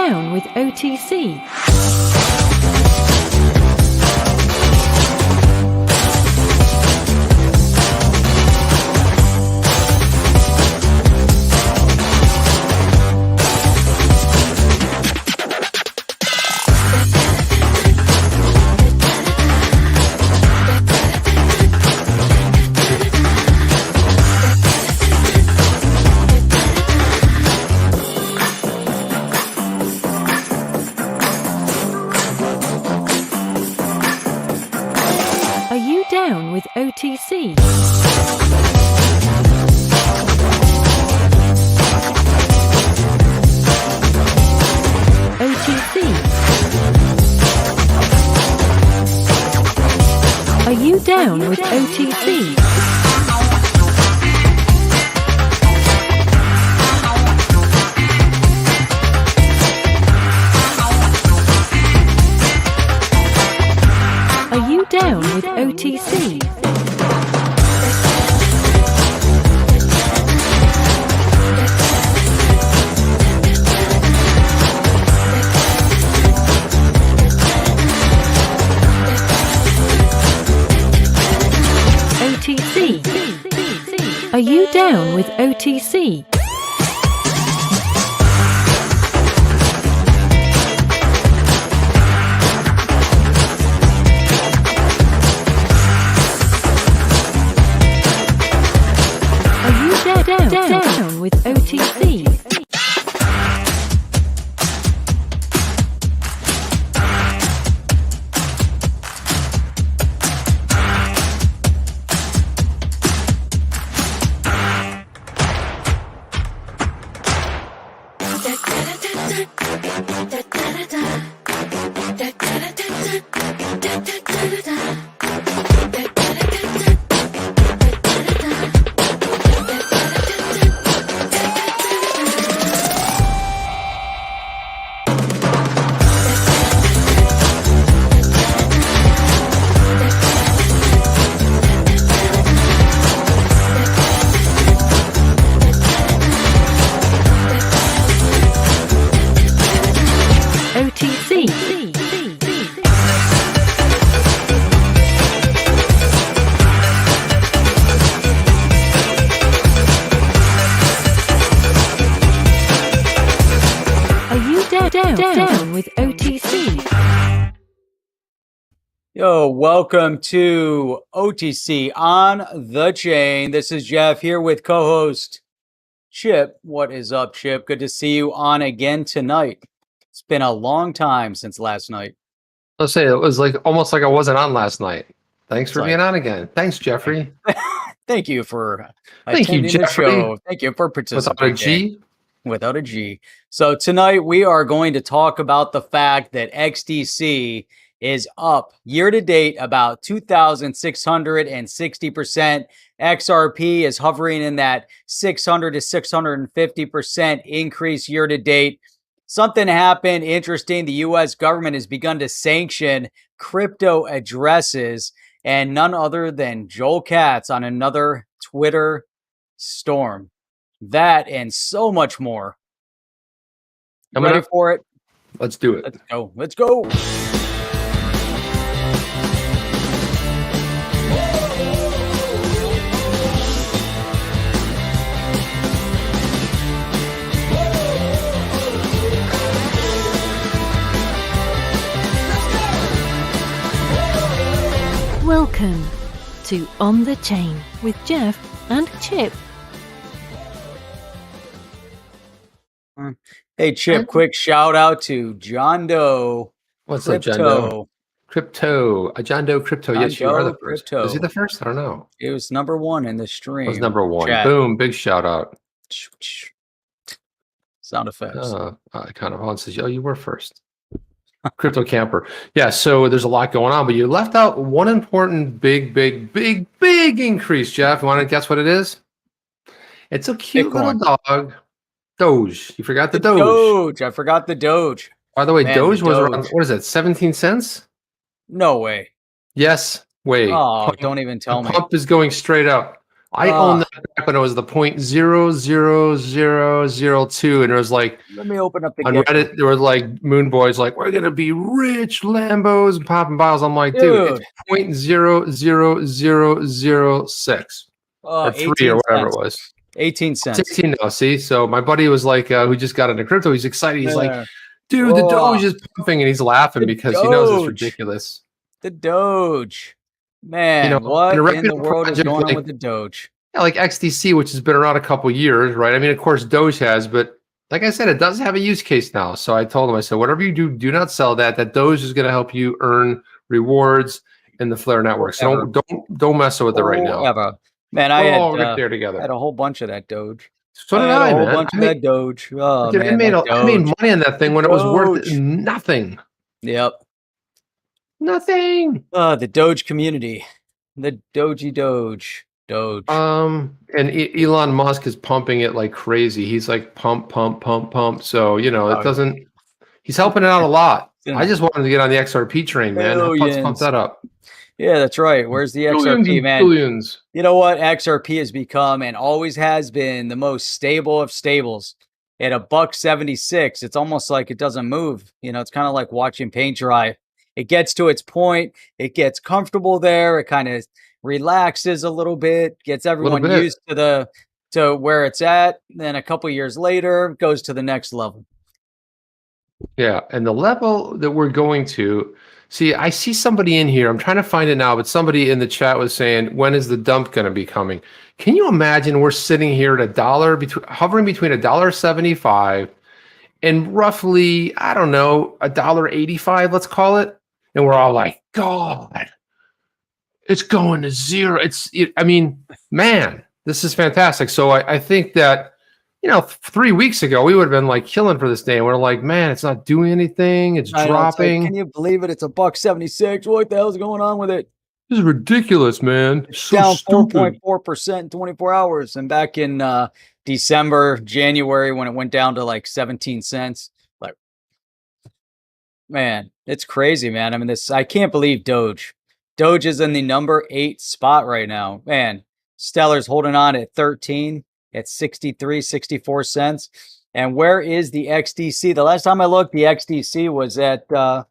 down with OTC? Are you down with OTC? OTC. Are you down with OTC? Are you down with OTC? OTC. Are you down with OTC? Down with OTC. Down with OTC. Yo, welcome to OTC on the Chain. This is Jeff here with co-host Chip. What is up, Chip? Good to see you on again tonight. It's been a long time since last night. Let's say it was like almost like I wasn't on last night. Thanks for being on again. Thanks, Jeffrey. Thank you for attending the show. Thank you for participating. Without a G? Without a G. So tonight we are going to talk about the fact that XDC is up year to date about 2,660%. XRP is hovering in that 600 to 650% increase year to date. Something happened interesting. The U.S. government has begun to sanction crypto addresses, and none other than Joel Katz on another Twitter storm. That and so much more. I'm ready for it. Let's do it. Let's go. Let's go. Welcome to On the Chain with Jeff and Chip. Hey, Chip, quick shout out to John Doe. What's up, John Doe? Crypto. John Doe Crypto. Yes, you are the first. Crypto. Is he the first? I don't know. It was number one in the stream. It was number one. Chat. Boom. Big shout out. Sound effects. Kind of says, oh, you were first. Crypto camper. Yeah, so there's a lot going on, but you left out one important big increase, Jeff. You want to guess what it is? It's a cute little dog. Doge. You forgot the Doge. I forgot the Doge. By the way, Doge was around, what is it, 17 cents? No way. Yes, way. Oh, don't even tell me. Pump is going straight up. I owned that back when it was the 0.00002, and it was like Let me open up the on Gecko. Reddit there were like moon boys like, we're gonna be rich, Lambos and popping bottles. I'm like, dude, it's 0.00006 or 3 or whatever it was. 18 cents. 16 now. See, so my buddy was like, who just got into crypto, he's excited. He's like, dude, the Doge is pumping, and he's laughing because he knows it's ridiculous. The Doge, man, what in the world is going on with the Doge? Yeah, like XDC, which has been around a couple years, right? I mean, of course, Doge has, but like I said, it does have a use case now. So I told him, I said, whatever you do, do not sell that. That Doge is going to help you earn rewards in the Flare network. So don't mess with it right now. Man, I had right there together. I had a whole bunch of that Doge. So did I, man. A whole bunch of that Doge. Oh, dude, man, I made money on that thing when it was worth nothing. Yep. Nothing. The Doge community. The Doge. Doge. And Elon Musk is pumping it like crazy. He's like pump. So, you know, it doesn't, he's helping it out a lot. I just wanted to get on the XRP train, man. Let's pump that up. Yeah, that's right. Where's the XRP, man? Billions. You know what? XRP has become and always has been the most stable of stables. At $1.76, it's almost like it doesn't move. You know, it's kind of like watching paint dry. It gets to its point. It gets comfortable there. It kind of relaxes a little bit, gets everyone used to where it's at. Then a couple years later, goes to the next level. Yeah, and the level that we're going to, see, I see somebody in here. I'm trying to find it now, but somebody in the chat was saying, when is the dump going to be coming? Can you imagine we're sitting here at hovering between $1.75 and roughly, I don't know, $1.85, let's call it. And we're all like, God, it's going to zero. I mean, man, this is fantastic. So I think that, you know, 3 weeks ago, we would have been like killing for this day. And we're like, man, it's not doing anything. It's dropping. Can you believe it? It's $1.76. What the hell's going on with it? This is ridiculous, man. It's so down stupid. 4.4% in 24 hours. And back in December, January, when it went down to like 17 cents, like, man, it's crazy, man. I mean, I can't believe Doge. Doge is in the number 8 spot right now. Man, Stellar's holding on at 13 at 63, 64 cents. And where is the XDC? The last time I looked, the XDC was at, what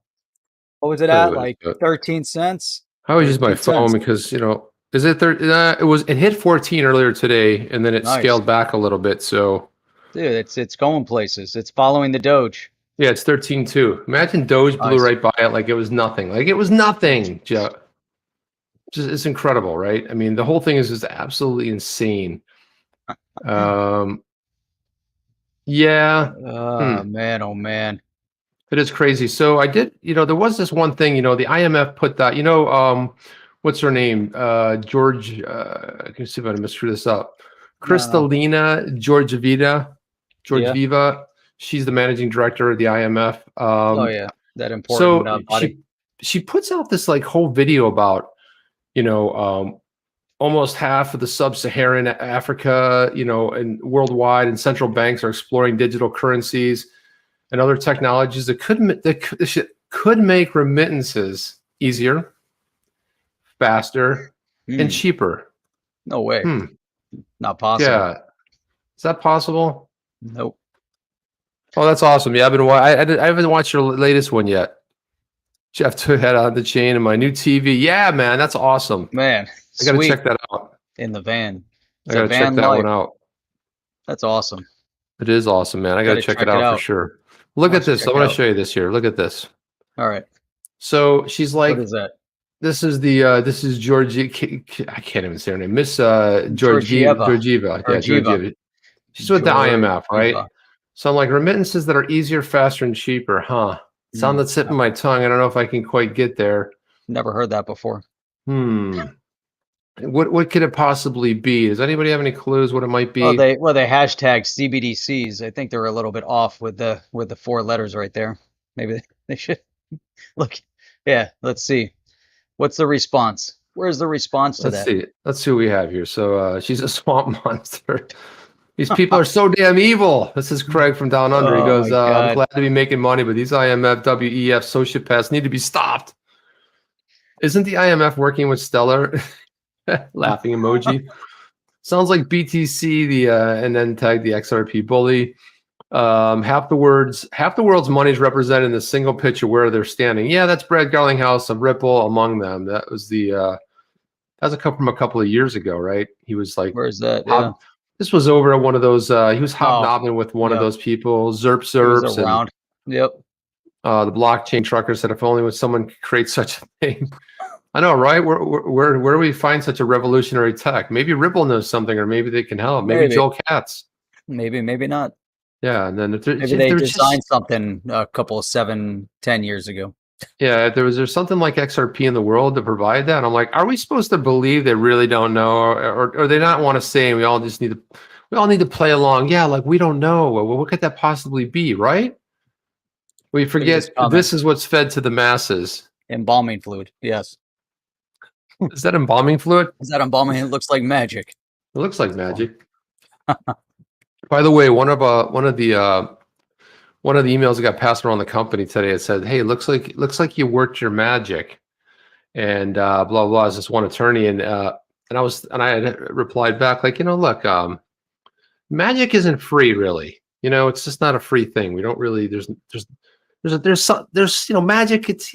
was it at? Like 13 cents? I always use my phone because, you know, is it it hit 14 earlier today, and then it scaled back a little bit. So, dude, it's going places. It's following the Doge. Yeah, it's 13 too. Imagine Doge blew right by it like it was nothing. Like it was nothing. Just it's incredible, right? I mean, the whole thing is just absolutely insane. Yeah. Man, oh man. It is crazy. So I did, you know, there was this one thing, you know, the IMF put that, you know, what's her name? George, I can see if I can screw this up. Kristalina Georgieva. She's the managing director of the IMF. That important body. She puts out this like whole video about, you know, almost half of the sub-Saharan Africa, you know, and worldwide, and central banks are exploring digital currencies and other technologies that could make remittances easier, faster, and cheaper. No way. Not possible. Yeah. Is that possible? Nope. Oh, that's awesome. Yeah, I haven't watched your latest one yet. Jeff took head on the chain and my new TV. Yeah, man, that's awesome. Man, I got to check that out. In the van. I got to check that one out. That's awesome. It is awesome, man. I got to check it out for sure. Look at this. I want to show you this here. Look at this. All right. So she's like, what is that? This is Georgie. I can't even say her name. Miss Georgieva. Yeah, Georgieva. She's with the IMF, right? So I'm like, remittances that are easier, faster, and cheaper, huh? It's on the tip of my tongue. I don't know if I can quite get there. Never heard that before. What could it possibly be? Does anybody have any clues what it might be? Well, they hashtag CBDCs. I think they're a little bit off with the 4 letters right there. Maybe they should look. Yeah, let's see. What's the response? Where's the response to that? Let's see what we have here. So she's a swamp monster. These people are so damn evil. This is Craig from Down Under. He goes, I'm glad to be making money, but these IMF, WEF, sociopaths need to be stopped. Isn't the IMF working with Stellar? Laughing emoji. Sounds like BTC, and then tag the XRP bully. Half the world's money is represented in the single picture where they're standing. Yeah, that's Brad Garlinghouse of Ripple among them. That was that was from a couple of years ago, right? He was like, Where's that? Yeah. This was over at one of those. He was hobnobbing with one of those people, Zerps, around. Yep. The blockchain trucker said, if only someone could create such a thing. I know, right? Where do we find such a revolutionary tech? Maybe Ripple knows something, or maybe they can help. Maybe Joel Katz. Maybe not. Yeah, and then maybe they designed something a couple of 7-10 years ago. Yeah, there's something like XRP in the world to provide that. And I'm like, are we supposed to believe they really don't know, or they not want to say? And we all need to play along. Yeah, like we don't know. Well, what could that possibly be, right? We forget this is what's fed to the masses. Embalming fluid, yes. Is that embalming fluid? Is that embalming? It looks like magic. It looks like magic. By the way, one of the emails that got passed around the company today, it said, "Hey, looks like you worked your magic," and blah blah. Is this one attorney, and I had replied back like, look, magic isn't free, really. It's just not a free thing. We don't really. There's magic. It's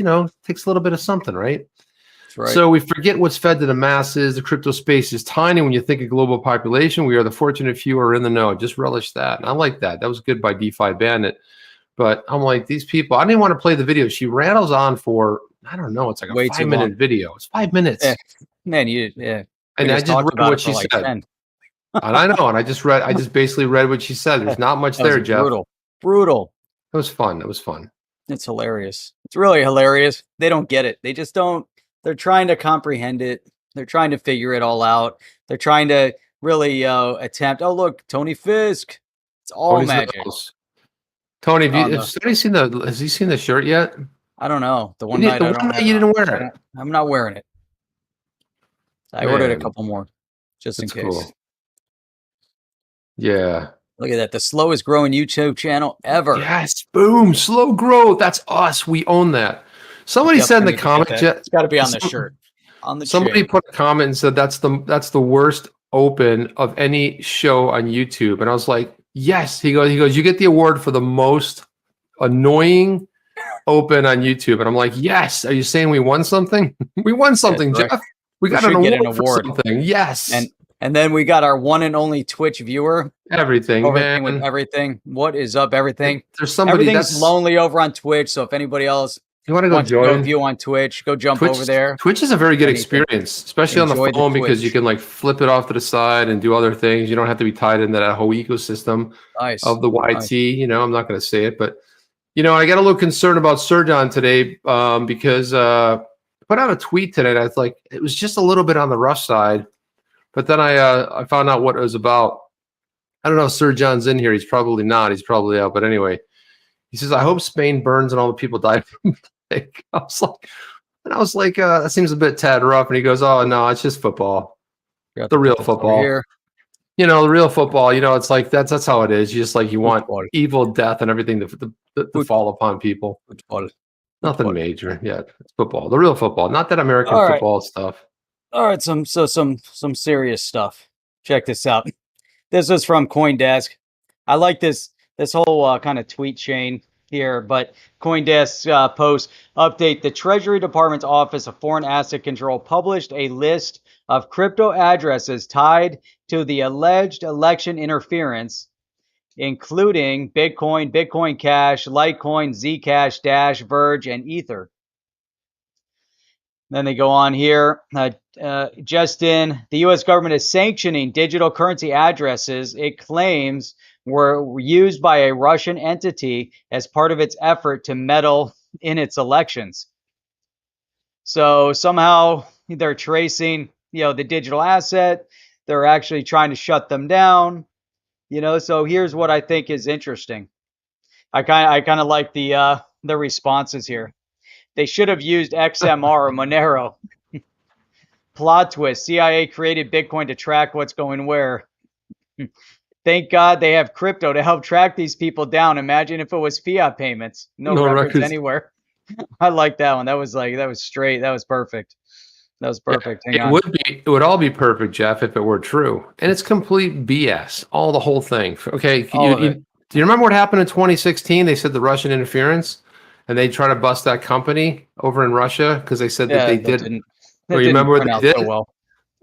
takes a little bit of something, right? Right. So we forget what's fed to the masses. The crypto space is tiny. When you think of global population, we are the fortunate few who are in the know. Just relish that. And I like that. That was good by DeFi Bandit. But I'm like, these people, I didn't want to play the video. She rattles on for, I don't know, it's like a 5-minute video. It's 5 minutes. Yeah. Man, and I just read what she said. And I know. And I just basically read what she said. There's not much there, Jeff. Brutal. It was fun. It was fun. It's hilarious. It's really hilarious. They don't get it. They just don't. They're trying to comprehend it. They're trying to figure it all out. They're trying to really attempt. Oh, look, Tony Fisk. It's all magic. Tony, has he seen the shirt yet? I don't know. The one night you didn't wear it. I'm not wearing it. I ordered a couple more just in case. Cool. Yeah. Look at that. The slowest growing YouTube channel ever. Yes. Boom. Slow growth. That's us. We own that. Somebody said in the comment, it's got to be on the shirt. Somebody put a comment and said that's the worst open of any show on YouTube, and I was like, yes. He goes, you get the award for the most annoying open on YouTube, and I'm like, yes. Are you saying we won something? We won something, Jeff. Right. We got an award for something. Yes. And then we got our one and only Twitch viewer. Everything man. With everything. What is up? Everything. There's somebody Everything's lonely over on Twitch. So if anybody else. You want to go join? Go view on Twitch. Go jump over there. Twitch is a very good experience, especially on the phone because you can like flip it off to the side and do other things. You don't have to be tied into that whole ecosystem of the YT. Nice. I'm not going to say it, but I got a little concerned about Surgeon today because I put out a tweet today. And I was like, it was just a little bit on the rough side, but then I found out what it was about. I don't know if Surgeon's in here. He's probably not. He's probably out. But anyway, he says, I hope Spain burns and all the people die from I was like, that seems a bit tad rough. And he goes, oh no, it's just football. The real football. The real football. It's like that's how it is. You want evil death and everything to fall upon people. Football. Nothing major. Yeah, it's football. The real football, not that American football stuff. All right, some serious stuff. Check this out. This is from CoinDesk. I like this whole kind of tweet chain here, but CoinDesk post update: the Treasury Department's Office of Foreign Asset Control published a list of crypto addresses tied to the alleged election interference, including Bitcoin, Bitcoin Cash, Litecoin, Zcash, Dash, Verge, and Ether. Then they go on here. Just in, the U.S. government is sanctioning digital currency addresses it claims were used by a Russian entity as part of its effort to meddle in its elections. So somehow they're tracing, the digital asset. They're actually trying to shut them down. So here's what I think is interesting. I kind of like the responses here. They should have used XMR or Monero. Plot twist: CIA created Bitcoin to track what's going where. Thank God they have crypto to help track these people down. Imagine if it was fiat payments. No records anywhere. I like that one. That was straight. That was perfect. That was perfect. Hang It on. would be. It would all be perfect, Jeff, if it were true. And it's complete BS. All the whole thing. Okay. All of it. Do you remember what happened in 2016? They said the Russian interference, and they tried to bust that company over in Russia because they said that they did. That You remember what turn out they did? so well.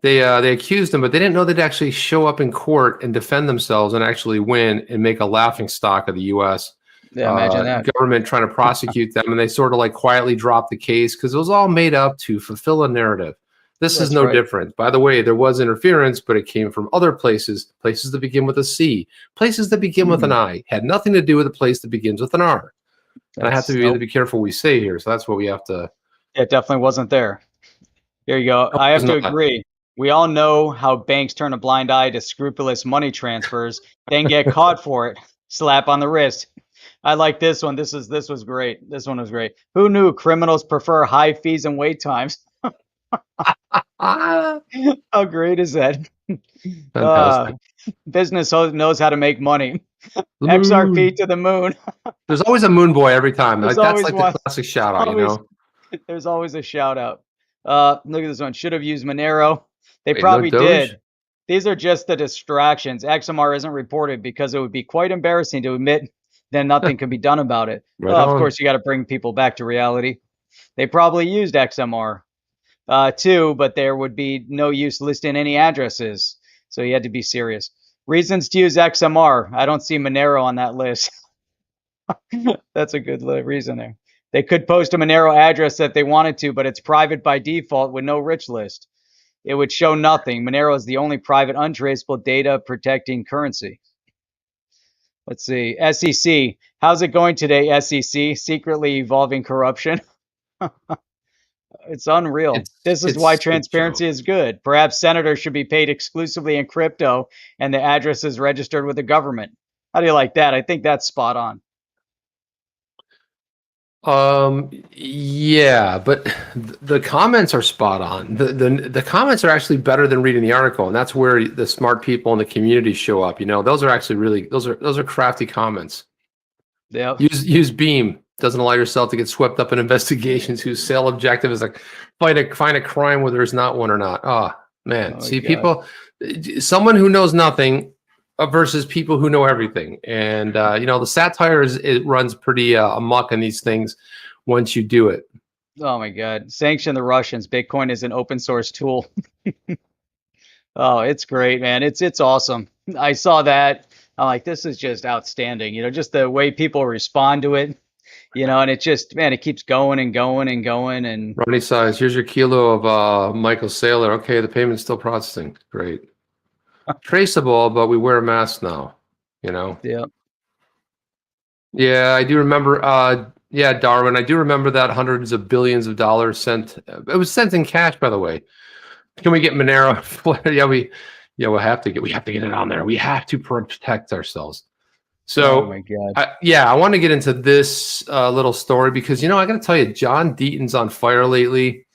They accused them, but they didn't know they'd actually show up in court and defend themselves and actually win and make a laughing stock of the U.S. Yeah, imagine that. Government trying to prosecute them, and they sort of like quietly dropped the case because it was all made up to fulfill a narrative. This is no different. By the way, there was interference, but it came from other places, places that begin with a C, places that begin with an I. Had nothing to do with a place that begins with an R. And I have to be careful what we say here, so that's what we have to. It definitely wasn't there. Here you go. I have to agree. We all know how banks turn a blind eye to scrupulous money transfers, then get caught for it. Slap on the wrist. I like this one. This was great. This one was great. Who knew criminals prefer high fees and wait times? How great is that? Business knows how to make money. XRP to the moon. There's always a moon boy every time. That's like one. the classic shout out, you know. There's always a shout out. Look at this one. Should have used Monero. They probably did. These are just the distractions. XMR isn't reported because it would be quite embarrassing to admit then nothing can be done about it. Of course, you got to bring people back to reality. They probably used XMR too, but there would be no use listing any addresses. So you had to be serious. Reasons to use XMR. I don't see Monero on that list. That's a good reason there. They could post a Monero address that they wanted to, but it's private by default with no rich list. It would show nothing. Monero is the only private untraceable data protecting currency. Let's see. SEC. How's it going today, SEC? Secretly evolving corruption. It's unreal. This is why transparency is good. Perhaps senators should be paid exclusively in crypto and the address is registered with the government. How do you like that? I think that's spot on. Yeah, but the comments are spot on. The comments are actually better than reading the article, and that's where the smart people in the community show up. You know, those are actually really those are crafty comments. Yeah. Use Beam. Doesn't allow yourself to get swept up in investigations whose sole objective is like find a crime whether there's not one or not. Oh man, see, people, someone who knows nothing versus people who know everything. And you know, the satire it runs pretty amok in these things once you do it. Oh my God. Sanction the Russians. Bitcoin is an open source tool. Oh, it's great, man. It's awesome. I saw that. I'm like, this is just outstanding. You know, just the way people respond to it, you know, and it just, man, it keeps going and going and going. And Ronnie size, here's your kilo of Michael Saylor. Okay, the payment's still processing. Great. Traceable, but we wear a mask now, you know? Yeah. Yeah, I do remember, yeah, Darwin, I do remember that hundreds of billions of dollars sent. It was sent in cash, by the way. Can we get Monero? we'll have to get it on there. We have to protect ourselves. So, oh my God. I want to get into this little story because, you know, I got to tell you, John Deaton's on fire lately.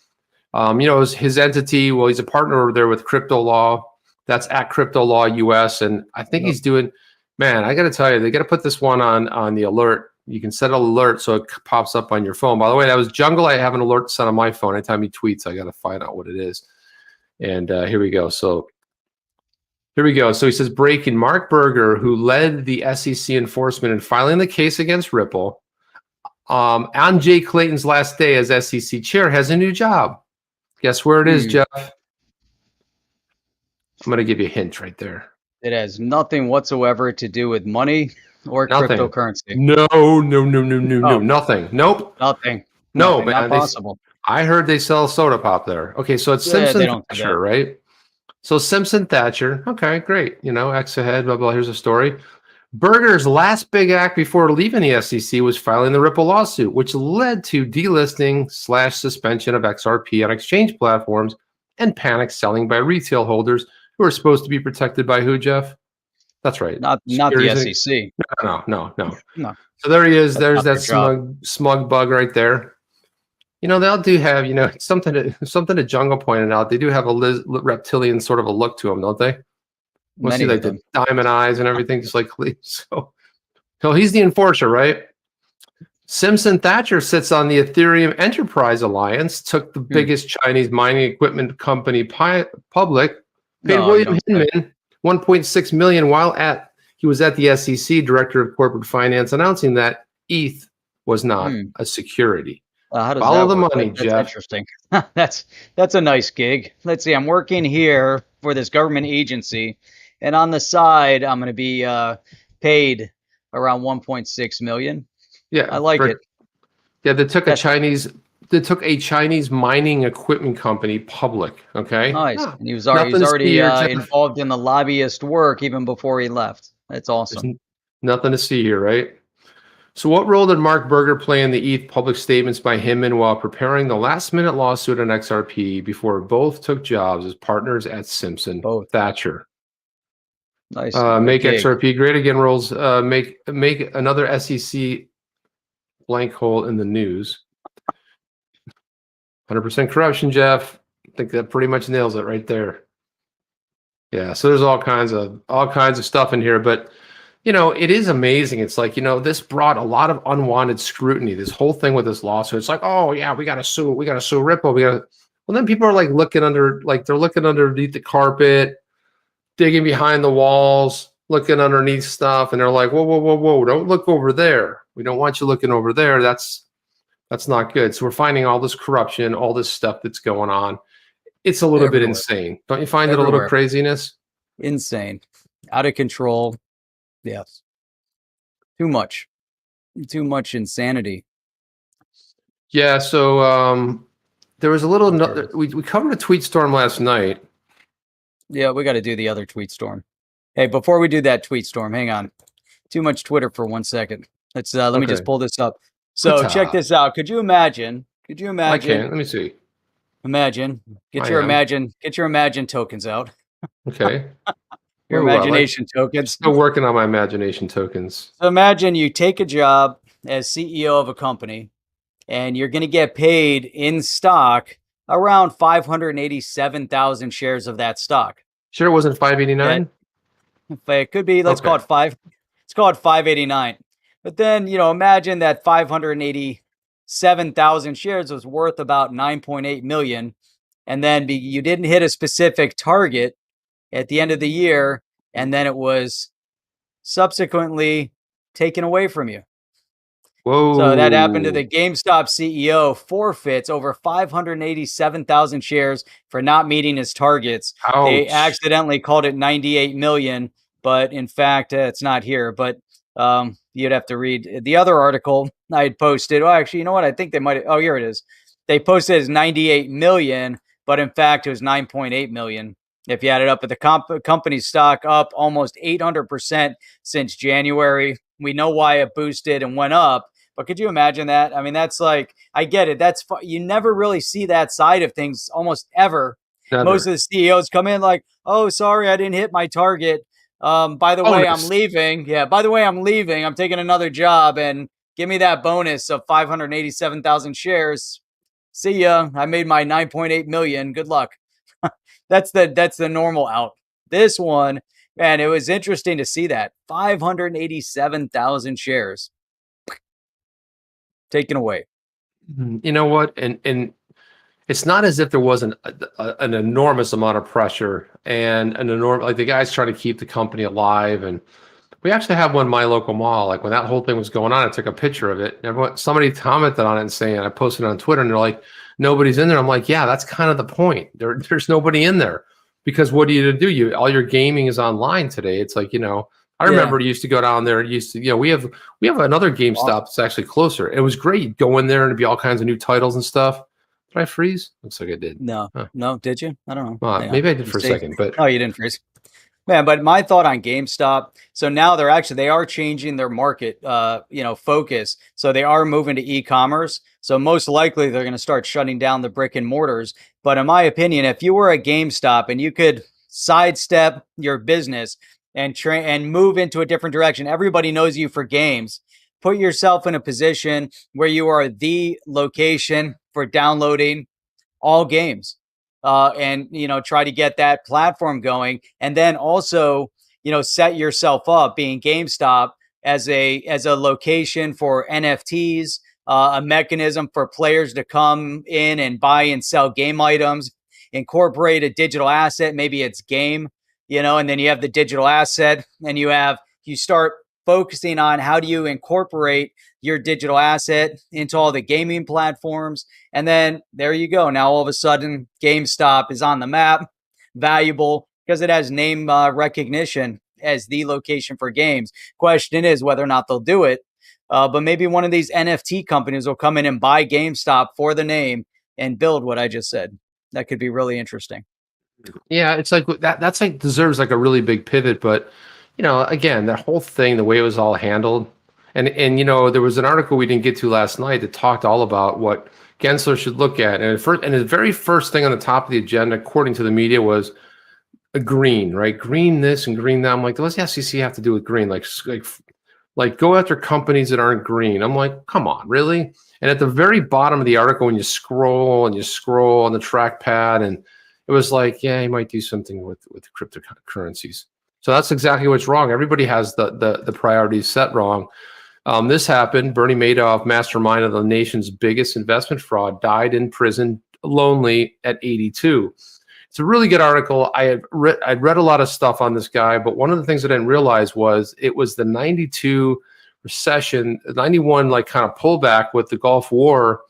You know, his entity, well, he's a partner over there with Crypto Law. That's at Crypto Law US. And I think he's doing, man, I got to tell you, they got to put this one on the alert. You can set an alert so it pops up on your phone. By the way, that was Jungle. I have an alert set on my phone. Anytime he tweets, I got to find out what it is. And here we go. So here we go. So he says, breaking, Mark Berger, who led the SEC enforcement in filing the case against Ripple, on Jay Clayton's last day as SEC chair, has a new job. Guess where it is, Jeff? I'm going to give you a hint right there. It has nothing whatsoever to do with money or cryptocurrency. No, nothing. Nope. Nothing. No, nothing. man. Not possible. I heard they sell soda pop there. Okay, so it's Simpson Thatcher, right? So Simpson Thatcher. Okay, great. You know, X ahead, blah, blah. Here's a story. Berger's last big act before leaving the SEC was filing the Ripple lawsuit, which led to delisting / suspension of XRP on exchange platforms and panic selling by retail holders who are supposed to be protected by who, Jeff? That's right. Not the SEC. No. So there he is. There's that smug bug right there. You know, they'll do have, you know, something that Jungle pointed out. They do have a reptilian sort of a look to them, don't they? We'll see like the diamond eyes and everything, just like so he's the enforcer, right? Simpson Thacher sits on the Ethereum Enterprise Alliance, took the biggest Chinese mining equipment company public, paid No, you William don't say. Hinman $1.6 million while he was at the SEC, Director of Corporate Finance, announcing that ETH was not a security. How does Follow that the work? money, That's Jeff. interesting. That's a nice gig. Let's see. I'm working here for this government agency, and on the side, I'm going to be paid around 1.6 million. Yeah, I like it. Yeah, they took a Chinese mining equipment company public. Okay, Nice. And he was already involved in the lobbyist work even before he left. That's awesome. There's nothing to see here, right? So what role did Mark Berger play in the ETH public statements by Hinman while preparing the last-minute lawsuit on XRP before both took jobs as partners at Simpson Thacher? Nice. Make XRP great again rolls. Make another SEC blank hole in the news. 100% corruption, Jeff. I think that pretty much nails it right there. Yeah, so there's all kinds of stuff in here, but you know, it is amazing. It's like, you know, this brought a lot of unwanted scrutiny. This whole thing with this lawsuit. It's like, oh yeah, we gotta sue Ripple. Well, then people are like looking underneath the carpet, digging behind the walls, looking underneath stuff, and they're like, whoa, don't look over there. We don't want you looking over there. That's not good. So we're finding all this corruption, all this stuff that's going on. It's a little bit insane. Don't you find it a little craziness? Insane. Out of control. Yes. Too much insanity. Yeah. So there was a little, we covered a tweet storm last night. Yeah, we got to do the other tweet storm. Hey, before we do that tweet storm, hang on. Too much Twitter for 1 second. Let me just pull this up. So check this out. Could you imagine? I can. Let me see. Imagine. Get your imagine tokens out. Okay. Your imagination tokens. Still working on my imagination tokens. So imagine you take a job as CEO of a company and you're going to get paid in stock around 587,000 shares of that stock. Sure it wasn't 589? It could be, let's call it 589. But then, you know, imagine that 587,000 shares was worth about 9.8 million. And then you didn't hit a specific target at the end of the year, and then it was subsequently taken away from you. Whoa. So that happened to the GameStop CEO, forfeits over 587,000 shares for not meeting his targets. Ouch. They accidentally called it 98 million, but in fact, it's not here. But you'd have to read the other article I had posted. Oh, actually, you know what? I think they might. Oh, here it is. They posted as 98 million, but in fact, it was 9.8 million. If you add it up, at the company's stock up almost 800% since January. We know why it boosted and went up, but could you imagine that? I mean, that's like, I get it. You never really see that side of things almost ever. Never. Most of the CEOs come in like, oh, sorry, I didn't hit my target. By the way, I'm leaving. Yeah, by the way, I'm leaving. I'm taking another job and give me that bonus of 587,000 shares. See ya. I made my 9.8 million. Good luck. That's the normal out. This one, man, it was interesting to see that 587,000 shares taken away. You know what? And it's not as if there wasn't an enormous amount of pressure and like the guys trying to keep the company alive. And we actually have one in my local mall. Like when that whole thing was going on, I took a picture of it. Somebody commented on it and saying, I posted it on Twitter, and they're like, nobody's in there. I'm like, yeah, that's kind of the point. There's nobody in there, because what do you do? All your gaming is online today. It's like, you know, I remember you used to go down there. We have another GameStop that's actually closer. It was great. You'd go in there and it'd be all kinds of new titles and stuff. Did I freeze? Looks like I did. No, did you? I don't know. Maybe I did for a second, but no, you didn't freeze. Man, but my thought on GameStop. So now they are changing their market, focus. So they are moving to e-commerce. So most likely they're going to start shutting down the brick and mortars. But in my opinion, if you were a GameStop and you could sidestep your business and move into a different direction, everybody knows you for games. Put yourself in a position where you are the location for downloading all games. And try to get that platform going, and then also set yourself up being GameStop as a location for NFTs, a mechanism for players to come in and buy and sell game items, incorporate a digital asset, maybe it's game, and then you have the digital asset, and you start focusing on how do you incorporate your digital asset into all the gaming platforms. And then there you go. Now, all of a sudden, GameStop is on the map, valuable because it has name recognition as the location for games. Question is whether or not they'll do it. But maybe one of these NFT companies will come in and buy GameStop for the name and build what I just said. That could be really interesting. Yeah, it's like that's like deserves like a really big pivot, but again, that whole thing, the way it was all handled, and there was an article we didn't get to last night that talked all about what Gensler should look at, and the very first thing on the top of the agenda, according to the media, was a green, right? Green this and green that. I'm like, what's the SEC have to do with green? Like go after companies that aren't green. I'm like, come on, really? And at the very bottom of the article, when you scroll on the trackpad, and it was like, yeah, he might do something with cryptocurrencies. So that's exactly what's wrong. Everybody has the priorities set wrong. This happened. Bernie Madoff, mastermind of the nation's biggest investment fraud, died in prison lonely at 82. It's a really good article. I'd read a lot of stuff on this guy, but one of the things I didn't realize was it was the 92 recession, 91 like kind of pullback with the Gulf War.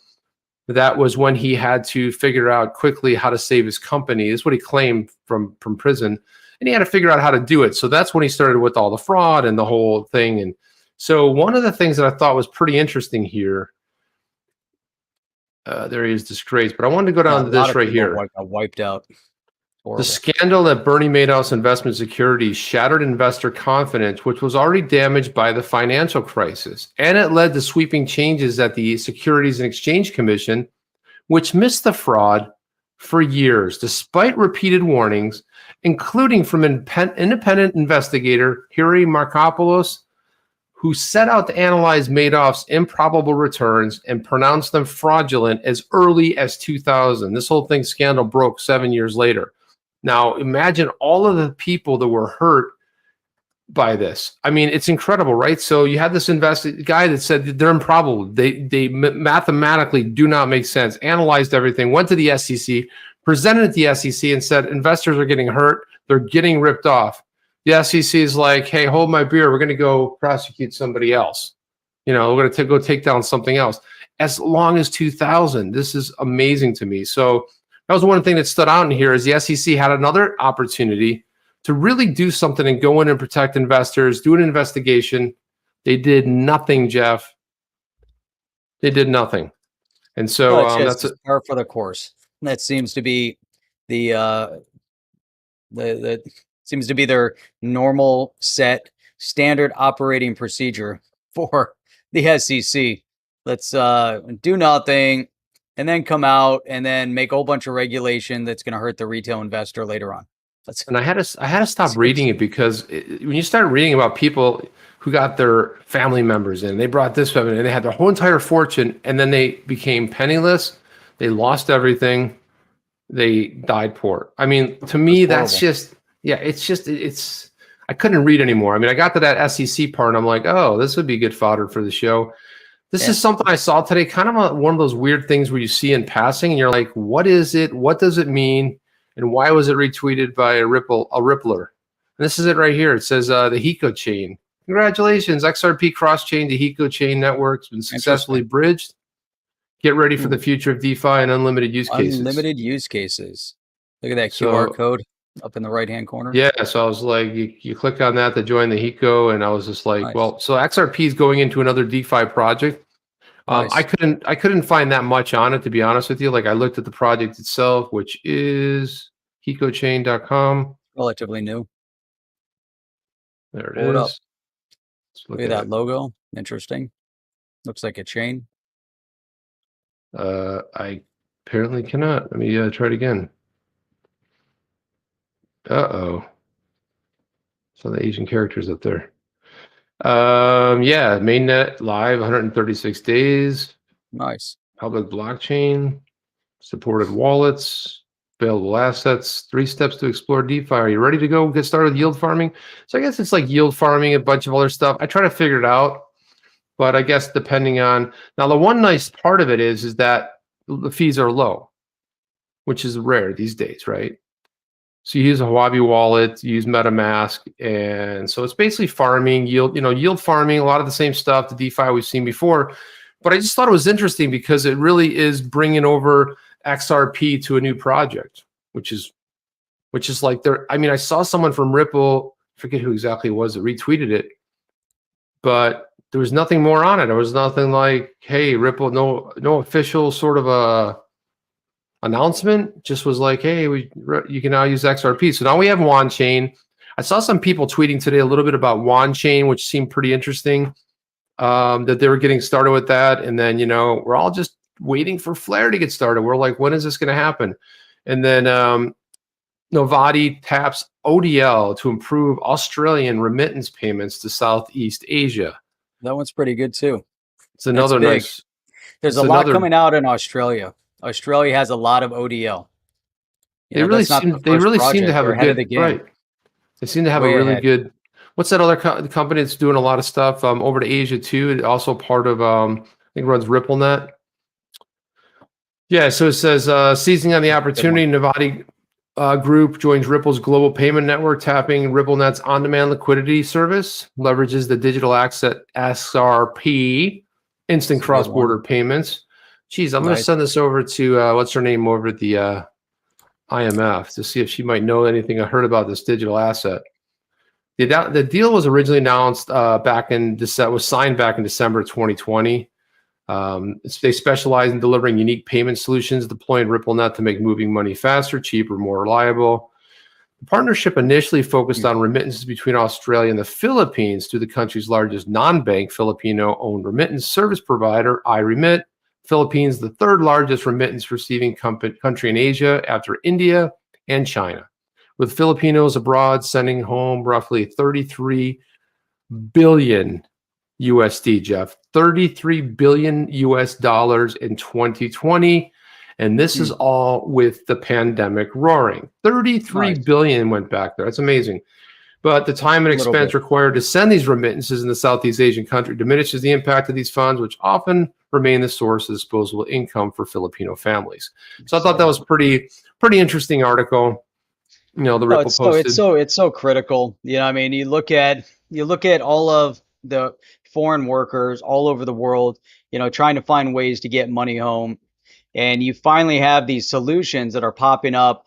That was when he had to figure out quickly how to save his company. This is what he claimed from prison. And he had to figure out how to do it. So that's when he started with all the fraud and the whole thing. And so one of the things that I thought was pretty interesting here, there he is disgraced, but I wanted to go down to this right here. Got wiped out. Horrible. The scandal that Bernie Madoff's investment securities shattered investor confidence, which was already damaged by the financial crisis. And it led to sweeping changes at the Securities and Exchange Commission, which missed the fraud for years, despite repeated warnings, including from independent investigator Hiri Markopoulos, who set out to analyze Madoff's improbable returns and pronounced them fraudulent as early as 2000. This whole scandal broke 7 years later. Now, imagine all of the people that were hurt by this. I mean, it's incredible, right? So you had this guy that said that they're improbable. They mathematically do not make sense, analyzed everything, went to the SEC, presented at the SEC and said, investors are getting hurt. They're getting ripped off. The SEC is like, hey, hold my beer. We're going to go prosecute somebody else. We're going to go take down something else. As long as 2000. This is amazing to me. So that was one thing that stood out in here is the SEC had another opportunity to really do something and go in and protect investors, do an investigation. They did nothing, Jeff. They did nothing. And so that's par for the course. That seems to be the seems to be their normal set standard operating procedure for the SEC. Let's do nothing and then come out and then make a whole bunch of regulation that's going to hurt the retail investor later on. And I had to stop reading it because when you start reading about people who got their family members in, they brought this family and they had their whole entire fortune, and then they became penniless. They lost everything. They died poor. I mean, to me, that's just, it's, I couldn't read anymore. I mean, I got to that SEC part and I'm like, oh, this would be good fodder for the show. This is something I saw today, kind of one of those weird things where you see in passing and you're like, what is it? What does it mean? And why was it retweeted by a Rippler? And this is it right here. It says the HECO chain. Congratulations, XRP cross-chain to HECO chain network's been successfully bridged. Get ready for the future of DeFi and unlimited use cases. Unlimited use cases. Look at that QR code up in the right-hand corner. Yeah, so I was like, you click on that to join the HECO, and I was just like, well, so XRP is going into another DeFi project. Nice. I couldn't find that much on it, to be honest with you. Like I looked at the project itself, which is hecochain.com. Relatively new. There it is. Look at that logo. Interesting. Looks like a chain. I apparently cannot. Let me try it again. Uh-oh. So the Asian characters up there. Yeah, mainnet live 136 days. Nice. Public blockchain, supported wallets. Available assets, 3 steps to explore DeFi. Are you ready to go get started with yield farming? So I guess it's like yield farming, a bunch of other stuff. I try to figure it out, but I guess depending on, now the one nice part of it is that the fees are low, which is rare these days, right? So you use a Huobi wallet, you use MetaMask, and so it's basically farming, yield farming, a lot of the same stuff, the DeFi we've seen before. But I just thought it was interesting because it really is bringing over XRP to a new project, which is like there. I mean, I saw someone from Ripple, I forget who exactly it was, that retweeted it, but there was nothing more on it. There was nothing like, hey, Ripple, no official sort of a announcement. Just was like, hey, you can now use XRP. So now we have Wand Chain. I saw some people tweeting today a little bit about Wand Chain, which seemed pretty interesting, that they were getting started with that. And then, we're all just waiting for Flare to get started. We're like, when is this going to happen? And then Novati taps ODL to improve Australian remittance payments to Southeast Asia. That one's pretty good too. It's another nice. There's a lot coming out in Australia. Australia has a lot of ODL. They really seem to have a good, right. They seem to have a really good. What's that other company that's doing a lot of stuff over to Asia too? It also part of I think runs RippleNet. Yeah, so it says seizing on the opportunity, Novati Group joins Ripple's global payment network, tapping RippleNet's on-demand liquidity service, leverages the digital asset XRP, instant cross-border payments. Geez, I'm going to send this over to what's her name over at the IMF to see if she might know anything I heard about this digital asset. The deal was originally announced was signed back in December 2020. They specialize in delivering unique payment solutions, deploying RippleNet to make moving money faster, cheaper, more reliable. The partnership initially focused on remittances between Australia and the Philippines through the country's largest non-bank Filipino-owned remittance service provider, iRemit. Philippines, the third largest remittance receiving country in Asia after India and China, with Filipinos abroad sending home roughly 33 billion USD, Jeff, 33 billion US dollars in 2020. And this is all with the pandemic roaring. 33 billion went back there. That's amazing. But the time and expense required to send these remittances in the Southeast Asian country diminishes the impact of these funds, which often remain the source of disposable income for Filipino families. So I thought that was pretty interesting article. The Ripple posted. It's so critical. I mean, you look at all of the foreign workers all over the world, trying to find ways to get money home, and you finally have these solutions that are popping up,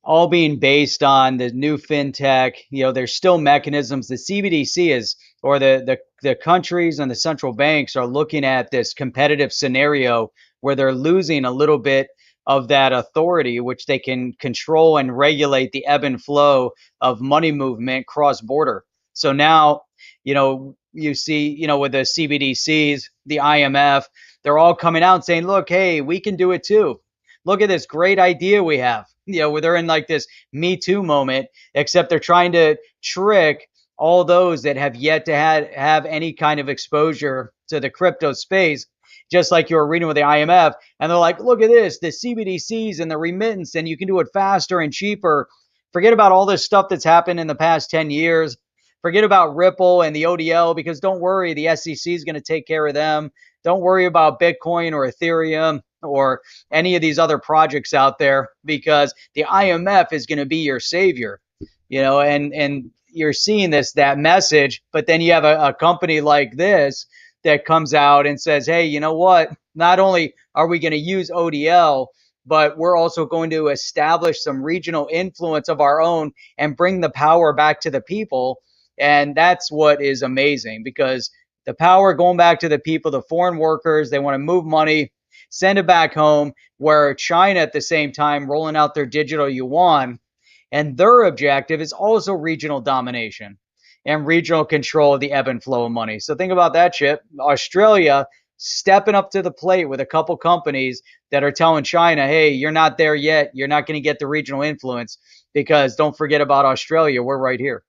all being based on the new fintech. There's still mechanisms. The CBDC or the countries and the central banks are looking at this competitive scenario where they're losing a little bit of that authority, which they can control and regulate the ebb and flow of money movement cross border. So now, you see, with the CBDCs, the IMF, they're all coming out saying, look, hey, we can do it too. Look at this great idea we have, where they're in like this Me Too moment, except they're trying to trick all those that have yet to have any kind of exposure to the crypto space, just like you were reading with the IMF. And they're like, look at this, the CBDCs and the remittance, and you can do it faster and cheaper. Forget about all this stuff that's happened in the past 10 years. Forget about Ripple and the ODL, because don't worry, the SEC is going to take care of them. Don't worry about Bitcoin or Ethereum or any of these other projects out there, because the IMF is going to be your savior, and you're seeing that message. But then you have a company like this that comes out and says, hey, you know what? Not only are we going to use ODL, but we're also going to establish some regional influence of our own and bring the power back to the people. And that's what is amazing, because the power going back to the people, the foreign workers, they want to move money, send it back home, where China at the same time rolling out their digital yuan. And their objective is also regional domination and regional control of the ebb and flow of money. So think about that, Chip. Australia stepping up to the plate with a couple companies that are telling China, hey, you're not there yet. You're not going to get the regional influence, because don't forget about Australia. We're right here.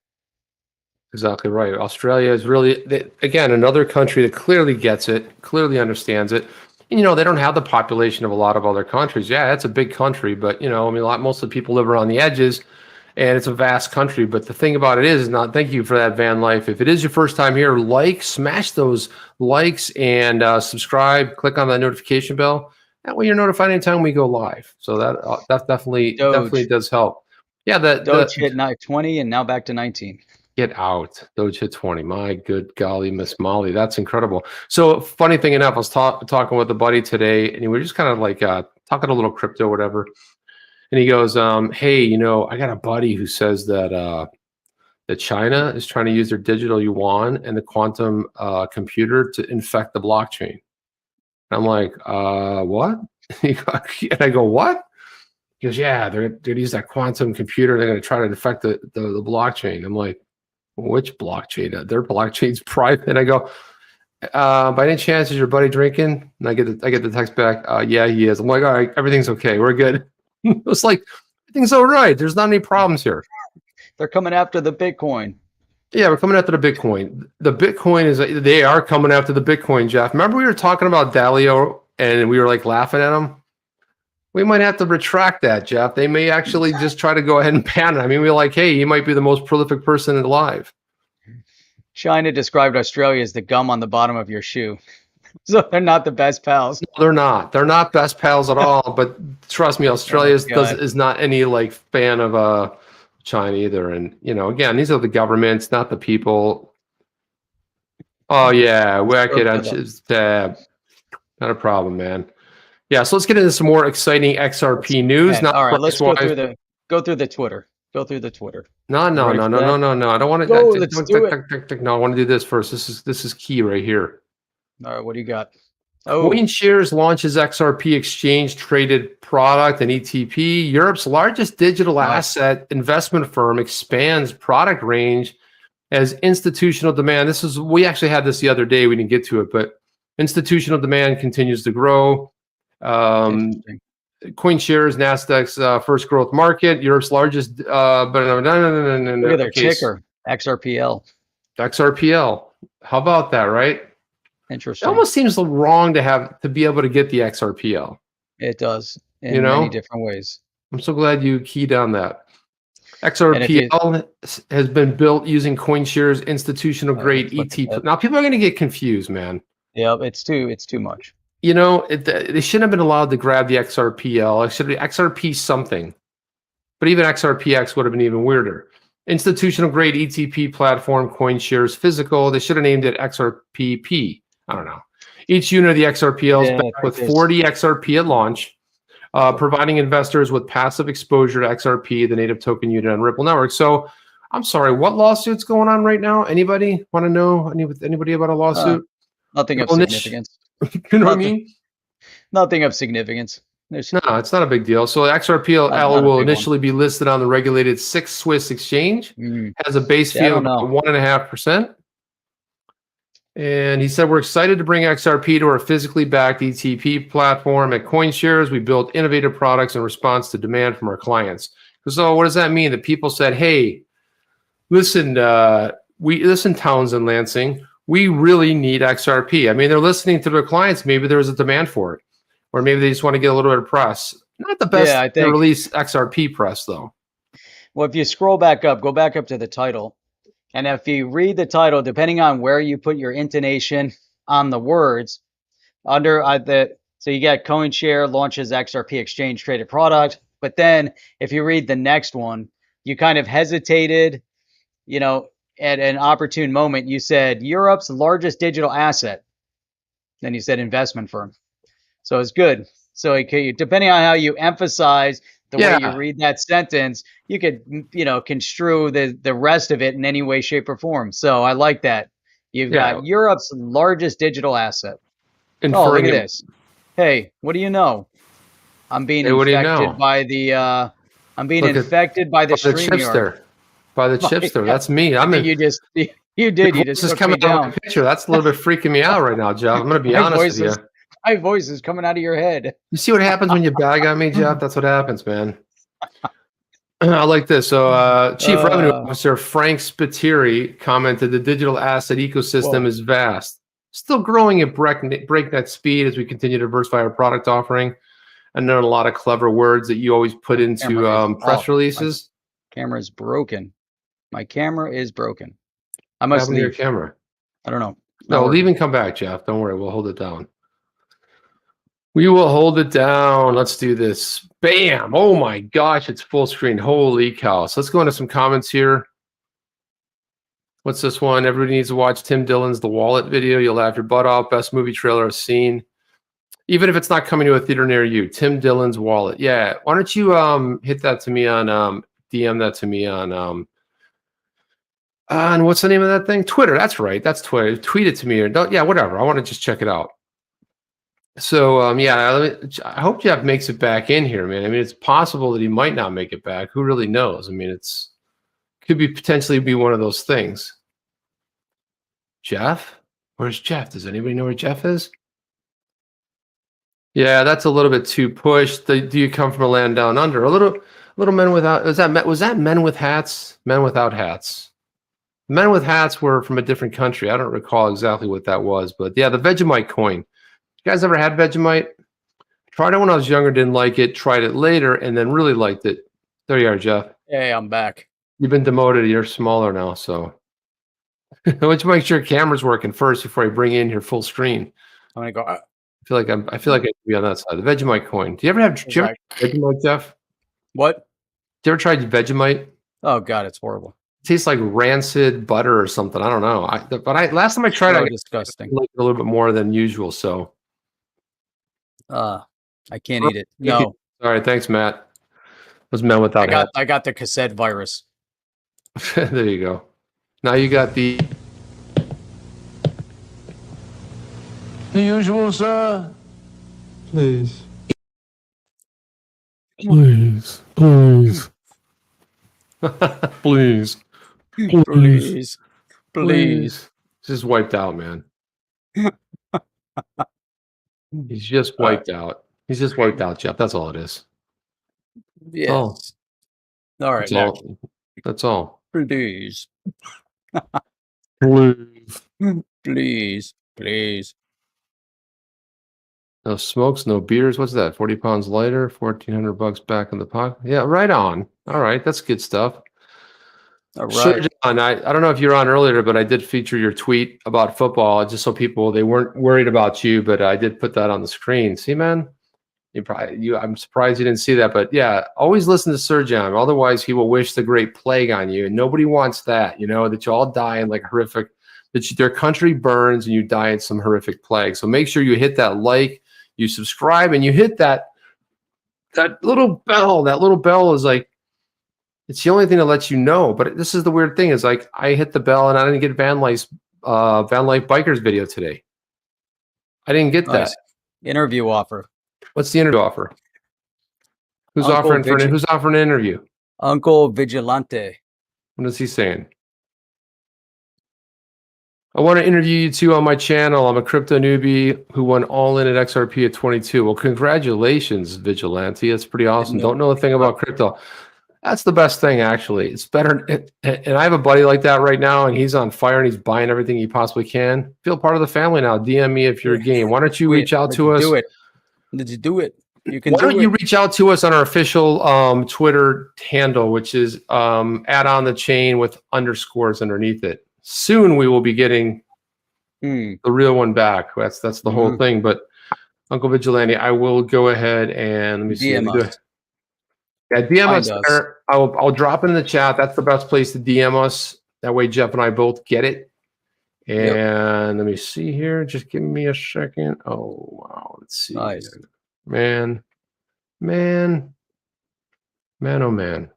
Exactly right. Australia is really, again, another country that clearly gets it, clearly understands it. You know, they don't have the population of a lot of other countries. Yeah, it's a big country, but you know, I mean, most of the people live around the edges, and it's a vast country. But the thing about it is not. Thank you for that, Van Life. If it is your first time here, smash those likes and subscribe. Click on that notification bell. That way, you're notified anytime we go live. So that definitely does help. Yeah, Doge hit 20 and now back to 19. Get out. Doge hit 20. My good golly, Miss Molly. That's incredible. So funny thing enough, I was talking with a buddy today, and we were just kind of like talking a little crypto, whatever. And he goes, hey, you know, I got a buddy who says that China is trying to use their digital yuan and the quantum computer to infect the blockchain. And I'm like, what? And I go, what? He goes, yeah, they're going to use that quantum computer. They're going to try to infect the blockchain. I'm like, which blockchain? Their blockchain's private. And I go, by any chance is your buddy drinking? And I get the text back, yeah, he is. I'm like, all right, everything's okay. We're good. It's like, everything's all right. There's not any problems here. They're coming after the Bitcoin. Yeah, we're coming after the Bitcoin. The Bitcoin they are coming after the Bitcoin, Jeff. Remember we were talking about Dalio and we were like laughing at him? We might have to retract that, Jeff. They may actually just try to go ahead and ban it. I mean, we're like, hey, he might be the most prolific person alive. China described Australia as the gum on the bottom of your shoe. So they're not the best pals. No, they're not. They're not best pals at all. But trust me, Australia is not any like fan of China either. And you know, again, these are the governments, not the people. Oh yeah, whack it on tab. Not a problem, man. Yeah, so let's get into some more exciting XRP news. All right, let's go through the Twitter. Go through the Twitter. No. I don't want to. No, I want to do this first. This is key right here. All right, what do you got? Coinshares launches XRP exchange traded product and ETP. Europe's largest digital asset investment firm expands product range as institutional demand. We actually had this the other day. We didn't get to it, but institutional demand continues to grow. Coinshares, Nasdaq's first growth market, Europe's largest. Look at their ticker, XRPL. XRPL. How about that, right? Interesting. It almost seems wrong to be able to get the XRPL. It does in many different ways. I'm so glad you keyed on that. XRPL has been built using Coinshares institutional grade ETP. Now people are going to get confused, man. Yeah, it's too much. You know, they shouldn't have been allowed to grab the XRPL. It should be XRP something. But even XRPX would have been even weirder. Institutional grade ETP platform, Coinshares physical. They should have named it XRPP. I don't know. Each unit of the XRPL is backed with 40 XRP at launch, providing investors with passive exposure to XRP, the native token unit on Ripple Network. So, I'm sorry, what lawsuit's going on right now? Anybody want to know? Anybody about a lawsuit? Nothing of significance. You know what I mean? Nothing of significance. No, it's not a big deal. So XRPL will initially be listed on the regulated 6 Swiss exchange. Has a base fee of 1.5%. And he said, we're excited to bring XRP to our physically backed ETP platform at Coinshares. We built innovative products in response to demand from our clients. So what does that mean? That people said, hey, listen, Townsend Lansing, we really need XRP. I mean, they're listening to their clients. Maybe there's a demand for it. Or maybe they just want to get a little bit of press. Not the best to release XRP press, though. Well, if you scroll back up, go back up to the title. And if you read the title, depending on where you put your intonation on the words, so you get Coinshare launches XRP exchange traded product. But then if you read the next one, you kind of hesitated, you know, at an opportune moment, you said Europe's largest digital asset. Then you said investment firm. So it's good. So depending on how you emphasize the way you read that sentence, you could, construe the rest of it in any way, shape, or form. So I like that. You've got Europe's largest digital asset. Look at this. Hey, what do you know? I'm being infected by the. I'm being infected by the StreamYard. By the chipster. That's me. You just coming out of the picture. That's a little bit freaking me out right now, Jeff. I'm going to be honest with you. My voice is coming out of your head. You see what happens when you bag on me, Jeff? That's what happens, man. I like this. So Chief Revenue Officer Frank Spiteri commented the digital asset ecosystem is vast. Still growing at breakneck speed as we continue to diversify our product offering. And there are a lot of clever words that you always put into press releases. My camera is broken. My camera is broken. I What must happened to your leave. camera? I don't know. No, leave and come back, Jeff. Don't worry. We'll hold it down. We will hold it down. Let's do this. Bam. Oh my gosh, it's full screen. Holy cow. So let's go into some comments here. What's this one? Everybody needs to watch Tim Dillon's The Wallet video. You'll laugh your butt off. Best movie trailer I've seen. Even if it's not coming to a theater near you. Tim Dillon's Wallet. Yeah. Why don't you hit that to me on DM that to me on what's the name of that thing? Twitter. That's right. That's Twitter. Tweet it to me or don't. Yeah, whatever. I want to just check it out. So yeah, I hope Jeff makes it back in here, man. I mean, it's possible that he might not make it back. Who really knows? I mean, could be potentially be one of those things. Jeff? Where's Jeff? Does anybody know where Jeff is? Yeah, that's a little bit too pushed. Do you come from a land down under? A little men without. Was that men with hats? Men without hats. Men with hats were from a different country. I don't recall exactly what that was, but yeah, the Vegemite coin. You guys ever had Vegemite? Tried it when I was younger, didn't like it. Tried it later, and then really liked it. There you are, Jeff. Hey, I'm back. You've been demoted. You're smaller now, so why don't you make sure your camera's working first before I bring you in here full screen? I'm gonna go. I feel like I should be on that side. The Vegemite coin. Do you ever have Vegemite, Jeff? What? You ever tried Vegemite? Oh God, it's horrible. It tastes like rancid butter or something. I don't know. Last time I tried it, disgusting. I liked it a little bit more than usual. So. I can't eat it. No. All right, thanks, Matt. Those men without hats. I got the cassette virus. There you go. Now you got the usual, sir. please. Please. Please. Please. Please. Please. Just wiped out, man. He's just wiped out. He's just wiped out, Jeff. That's all it is. Yes. Oh. All right. That's all. Please. Please. Please. Please. No smokes, no beers. What's that? 40 pounds lighter, $1,400 back in the pocket. Yeah, right on. All right. That's good stuff. All right. Sure, John. I don't know if you were on earlier, but I did feature your tweet about football just so they weren't worried about you, but I did put that on the screen. See, man? I'm surprised you didn't see that, but yeah, always listen to Sir John. Otherwise, he will wish the great plague on you, and nobody wants that. You know that you all die in like horrific, their country burns and you die in some horrific plague. So make sure you hit that like, you subscribe, and you hit that little bell. That little bell is like it's the only thing that lets you know. But this is the weird thing: is like I hit the bell and I didn't get Van Life Bikers video today. I didn't get that interview offer. What's the interview offer? Who's offering an interview? Uncle Vigilante. What is he saying? I want to interview you too on my channel. I'm a crypto newbie who won all in at XRP at 22. Well, congratulations, Vigilante. That's pretty awesome. Don't know a thing about crypto. That's the best thing, actually. It's better. And I have a buddy like that right now, and he's on fire, and he's buying everything he possibly can. Feel part of the family now. DM me if you're game. Why don't you reach out to us? Do it. Did you do it? You can. Why don't you reach out to us on our official Twitter handle, which is add on the chain with underscores underneath it. Soon we will be getting the real one back. That's the whole thing. But Uncle Vigilante, I will go ahead and let me see. DM us. Yeah, DM us there. I'll drop it in the chat. That's the best place to DM us. That way Jeff and I both get it. And let me see here. Just give me a second. Oh wow. Let's see. Nice. Man, oh man.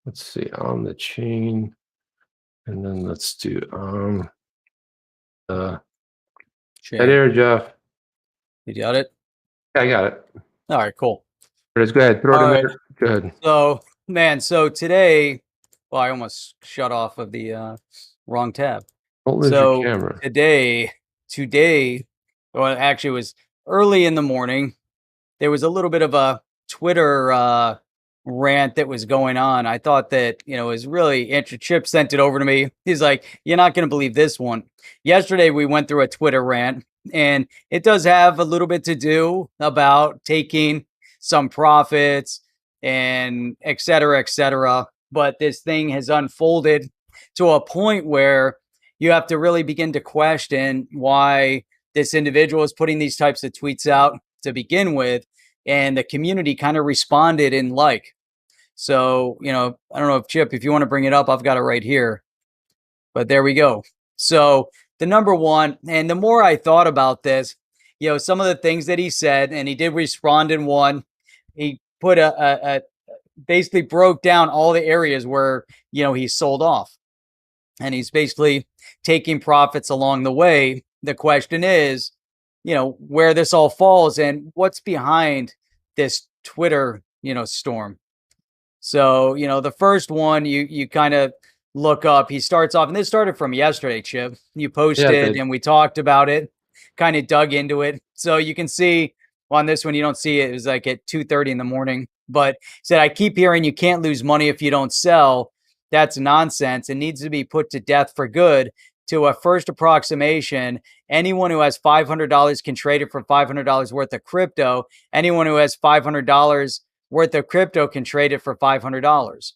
Let's see on the chain. And then let's do right there, Jeff. You got it? Yeah, I got it. All right, cool. Go ahead. Throw it in there. Go ahead. So today, well, I almost shut off of the wrong tab. Don't lose your camera. Today, well, actually it was early in the morning. There was a little bit of a Twitter rant that was going on. I thought that, it was really interesting. Chip sent it over to me. He's like, you're not going to believe this one. Yesterday, we went through a Twitter rant, and it does have a little bit to do about taking some profits and et cetera, et cetera. But this thing has unfolded to a point where you have to really begin to question why this individual is putting these types of tweets out to begin with. And the community kind of responded in like. So, I don't know if Chip, if you want to bring it up, I've got it right here. But there we go. So the number one, and the more I thought about this, some of the things that he said, and he did respond in one, he put basically broke down all the areas where, he sold off. And he's basically taking profits along the way. The question is, where this all falls and what's behind this Twitter, storm. So, the first one you kind of look up, he starts off, and this started from yesterday, Chip. You posted and we talked about it, kind of dug into it. So you can see on this one, you don't see it. It was like at 2:30 in the morning, but he said, I keep hearing you can't lose money if you don't sell. That's nonsense. It needs to be put to death for good. To a first approximation, anyone who has $500 can trade it for $500 worth of crypto. Anyone who has $500 worth of crypto can trade it for $500.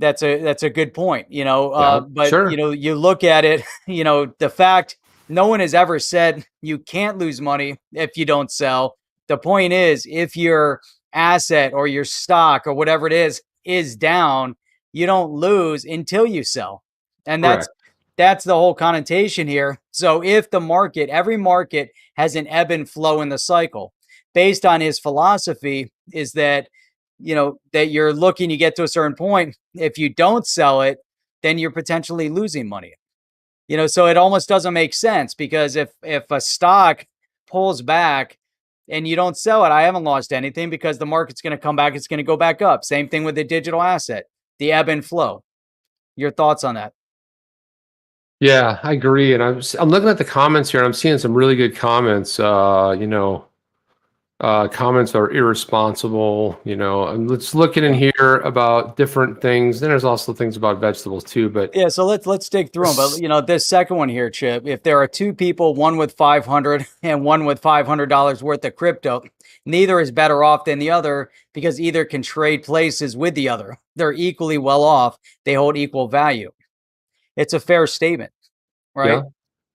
That's a good point, but sure. You look at it, the fact no one has ever said you can't lose money if you don't sell. The point is, if your asset or your stock or whatever it is down, you don't lose until you sell. And that's the whole connotation here. So if the market, every market has an ebb and flow in the cycle, based on his philosophy is that, that you're looking, you get to a certain point. If you don't sell it, then you're potentially losing money. So it almost doesn't make sense, because if a stock pulls back and you don't sell it, I haven't lost anything, because the market's going to come back. It's going to go back up. Same thing with the digital asset, the ebb and flow. Your thoughts on that? Yeah, I agree. And I'm looking at the comments here, and I'm seeing some really good comments. Comments are irresponsible. And let's look in here about different things. Then there's also things about vegetables too. But yeah, so let's dig through them. But this second one here, Chip, if there are two people, one with $500 and one with $500 worth of crypto, neither is better off than the other, because either can trade places with the other. They're equally well off. They hold equal value. It's a fair statement, right? Yeah.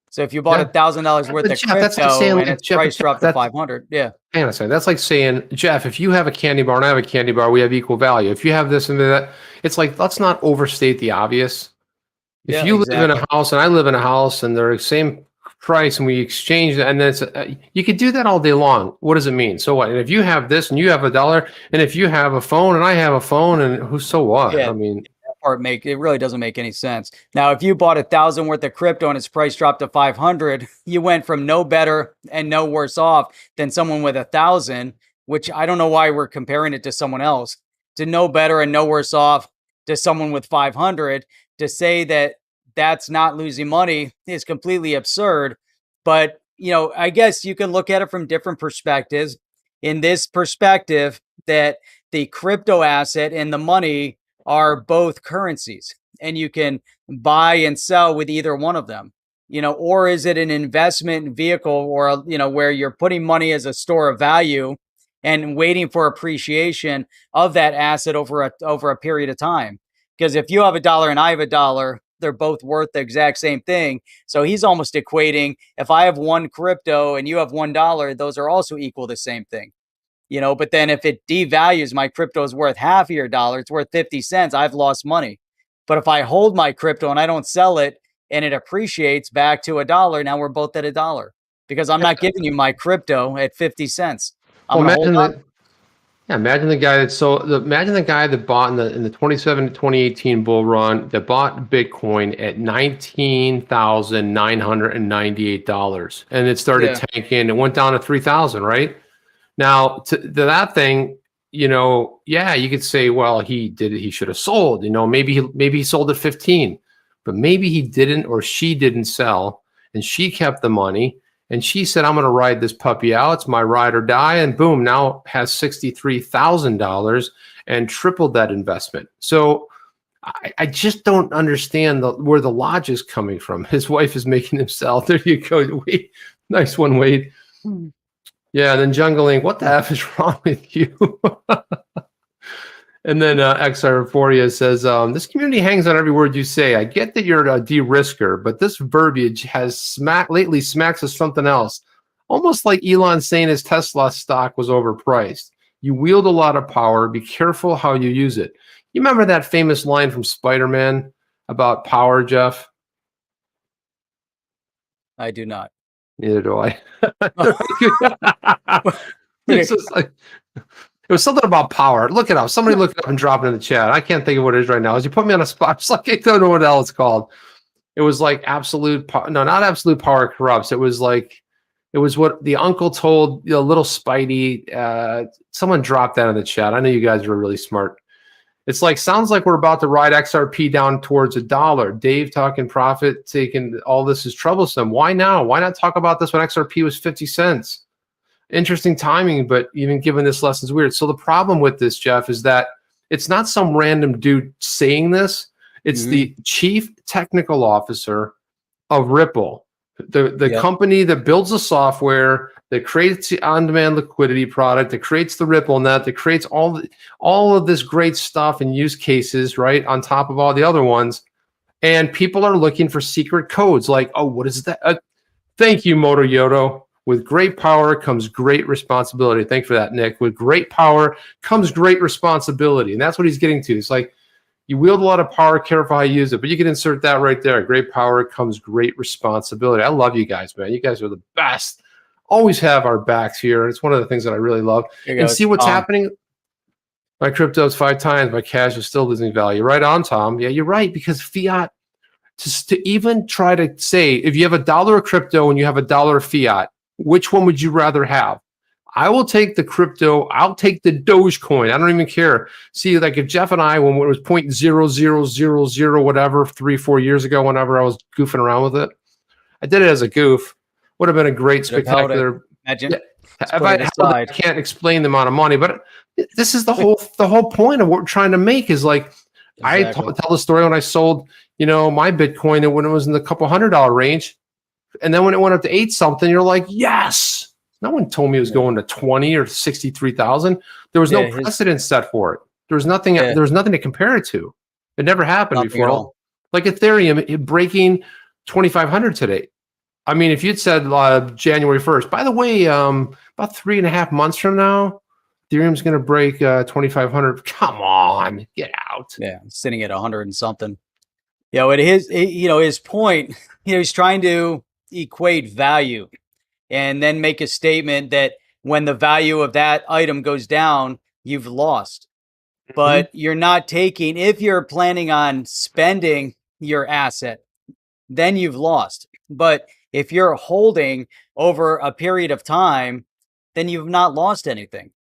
So if you bought $1,000 worth of crypto and its price dropped to 500, yeah. Hang on a second. That's like saying, Jeff, if you have a candy bar and I have a candy bar, we have equal value. If you have this and that, it's like, let's not overstate the obvious. If you live in a house and I live in a house and they're the same price and we exchange that, and then you could do that all day long. What does it mean? So what? And if you have this and you have $1, and if you have a phone and I have a phone, and so what? Yeah. I mean, it really doesn't make any sense. Now, if you bought $1,000 worth of crypto and its price dropped to 500, you went from no better and no worse off than someone with 1,000, which I don't know why we're comparing it to someone else, to no better and no worse off to someone with 500. To say that that's not losing money is completely absurd. But, I guess you can look at it from different perspectives. In this perspective, that the crypto asset and the money are both currencies, and you can buy and sell with either one of them, or is it an investment vehicle, or, where you're putting money as a store of value and waiting for appreciation of that asset over a period of time? Because if you have $1 and I have $1, they're both worth the exact same thing. So he's almost equating, if I have one crypto and you have $1, those are also equal the same thing. But then if it devalues, my crypto is worth half of your dollar, it's worth 50 cents, I've lost money. But if I hold my crypto and I don't sell it and it appreciates back to $1, now we're both at $1, because I'm not giving you my crypto at 50 cents. Imagine the guy that bought in the 2017 to 2018 bull run, that bought Bitcoin at $19,998, and it started tanking. It went down to 3,000, right? Now, to that thing, you could say, well, he should have sold. Maybe he sold at 15, but maybe he didn't, or she didn't sell, and she kept the money, And she said, I'm going to ride this puppy out. It's my ride or die. And boom, now has $63,000 and tripled that investment. So I just don't understand where the lodge is coming from. His wife is making him sell. There you go. Wade. Nice one, Wade. Yeah, and then Jungling, what the F is wrong with you? And then XR4 says, this community hangs on every word you say. I get that you're a de-risker, but this verbiage has lately smacks of something else. Almost like Elon saying his Tesla stock was overpriced. You wield a lot of power. Be careful how you use it. You remember that famous line from Spider-Man about power, Jeff? I do not. Neither do I. It's just like, it was something about power. Look it up. Somebody look it up and drop it in the chat. I can't think of what it is right now. As you put me on a spot, it's like I don't know what the hell it's called. It was like absolute. No, not absolute power corrupts. It was like, it was what the uncle told little Spidey. Someone dropped that in the chat. I know you guys are really smart. It's like, sounds like we're about to ride XRP down towards $1. Dave talking profit taking, all this is troublesome. Why now? Why not talk about this when XRP was 50 cents? Interesting timing, but even given this lesson is weird. So the problem with this, Jeff, is that it's not some random dude saying this. It's the chief technical officer of Ripple, the company that builds the software, that creates the on-demand liquidity product, that creates the Ripple net, that creates all of this great stuff and use cases, right, on top of all the other ones. And people are looking for secret codes like, oh, what is that? Thank you, Moto Yodo. With great power comes great responsibility. Thank you for that, Nick. With great power comes great responsibility. And that's what he's getting to. It's like, you wield a lot of power, careful how you use it, but you can insert that right there. Great power comes great responsibility. I love you guys, man. You guys are the best. Always have our backs here. It's one of the things that I really love. And see what's happening. My crypto's 5 times. My cash is still losing value. Right on, Tom. Yeah, you're right, because fiat, to even try to say, if you have $1 of crypto and you have $1 of fiat, which one would you rather have? I will take the crypto. I'll take the Dogecoin. I don't even care. See, like if Jeff and I, when it was 0.0000 whatever, 3-4 years ago, whenever I was goofing around with it, I did it as a goof. Would have been a great, spectacular. Imagine. Yeah, if I can't explain the amount of money, but this is the whole point of what we're trying to make is like, exactly. I tell the story when I sold, my Bitcoin when it was in the couple $100 range. And then when it went up to 8 something, you're like, yes. No one told me it was going to 20 or 63,000. There was no precedent set for it. There was nothing. There was nothing to compare it to. It never happened before. Like Ethereum breaking 2,500 today. I mean, if you'd said January 1st, by the way, about 3.5 months from now, Ethereum's going to break 2,500. Come on, get out. Yeah, sitting at 100 and something. His point, he's trying to equate value and then make a statement that when the value of that item goes down, you've lost. But you're not taking, if you're planning on spending your asset, then you've lost. But if you're holding over a period of time, then you've not lost anything.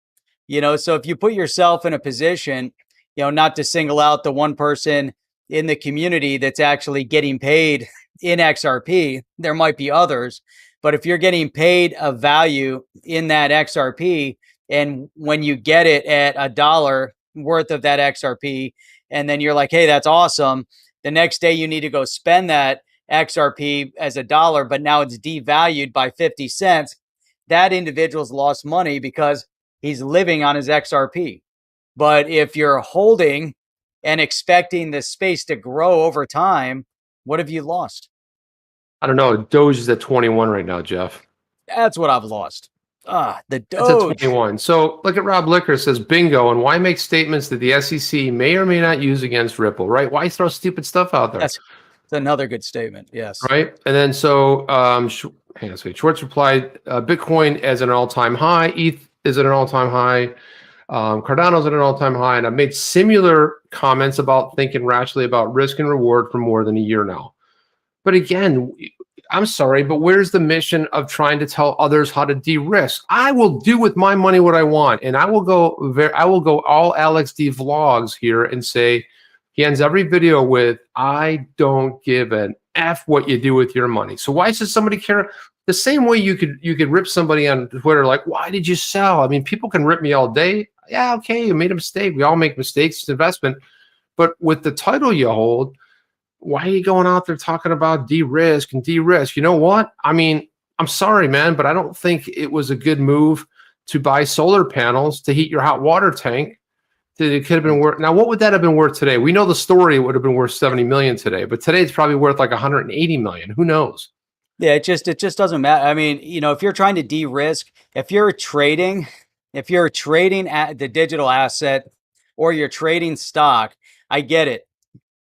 So if you put yourself in a position, not to single out the one person in the community that's actually getting paid in XRP, there might be others. But if you're getting paid a value in that XRP, and when you get it at $1 worth of that XRP, and then you're like, hey, that's awesome. The next day you need to go spend that XRP as $1, but now it's devalued by 50 cents. That individual's lost money because he's living on his XRP. But if you're holding and expecting the space to grow over time, what have you lost? I don't know. Doge is at 21 right now, Jeff. That's what I've lost. The Doge. That's at 21. So look at Rob Licker says, bingo. And why make statements that the SEC may or may not use against Ripple, right? Why throw stupid stuff out there? That's another good statement. Yes. Right. And then so Schwartz replied, Bitcoin is at an all-time high. ETH is at an all-time high. Cardano's at an all-time high. And I've made similar comments about thinking rationally about risk and reward for more than a year now. But again, I'm sorry, but where's the mission of trying to tell others how to de-risk? I will do with my money what I want, and I will go all Alex D vlogs here and say he ends every video with, "I don't give an F what you do with your money." So why should somebody care? The same way you could rip somebody on Twitter, like, why did you sell? I mean, people can rip me all day. Yeah, okay, you made a mistake. We all make mistakes. It's investment. But with the title you hold, why are you going out there talking about de-risk and de-risk? You know what? I mean, I'm sorry, man, but I don't think it was a good move to buy solar panels to heat your hot water tank. It could have been worth. Now, what would that have been worth today? We know the story would have been worth 70 million today, but today it's probably worth like 180 million. Who knows? Yeah, it just doesn't matter. I mean, if you're trying to de-risk, if you're trading at the digital asset or you're trading stock, I get it.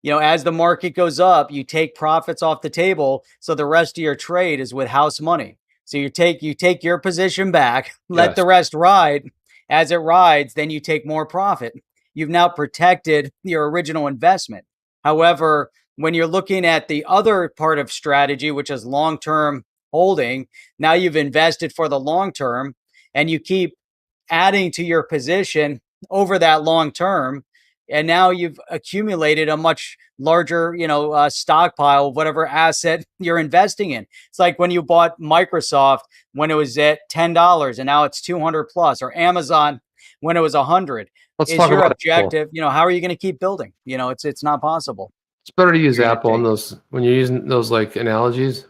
As the market goes up, you take profits off the table, so the rest of your trade is with house money. So you take your position back, let the rest ride. As it rides, then you take more profit. You've now protected your original investment. However, when you're looking at the other part of strategy, which is long-term holding, now you've invested for the long term and you keep adding to your position over that long term. And now you've accumulated a much larger, stockpile of whatever asset you're investing in. It's like when you bought Microsoft when it was at $10 and now it's 200 plus, or Amazon when it was 100. Let's Is talk your about objective, Apple. how are you going to keep building? It's not possible. It's better to use Apple on those when you're using those like analogies.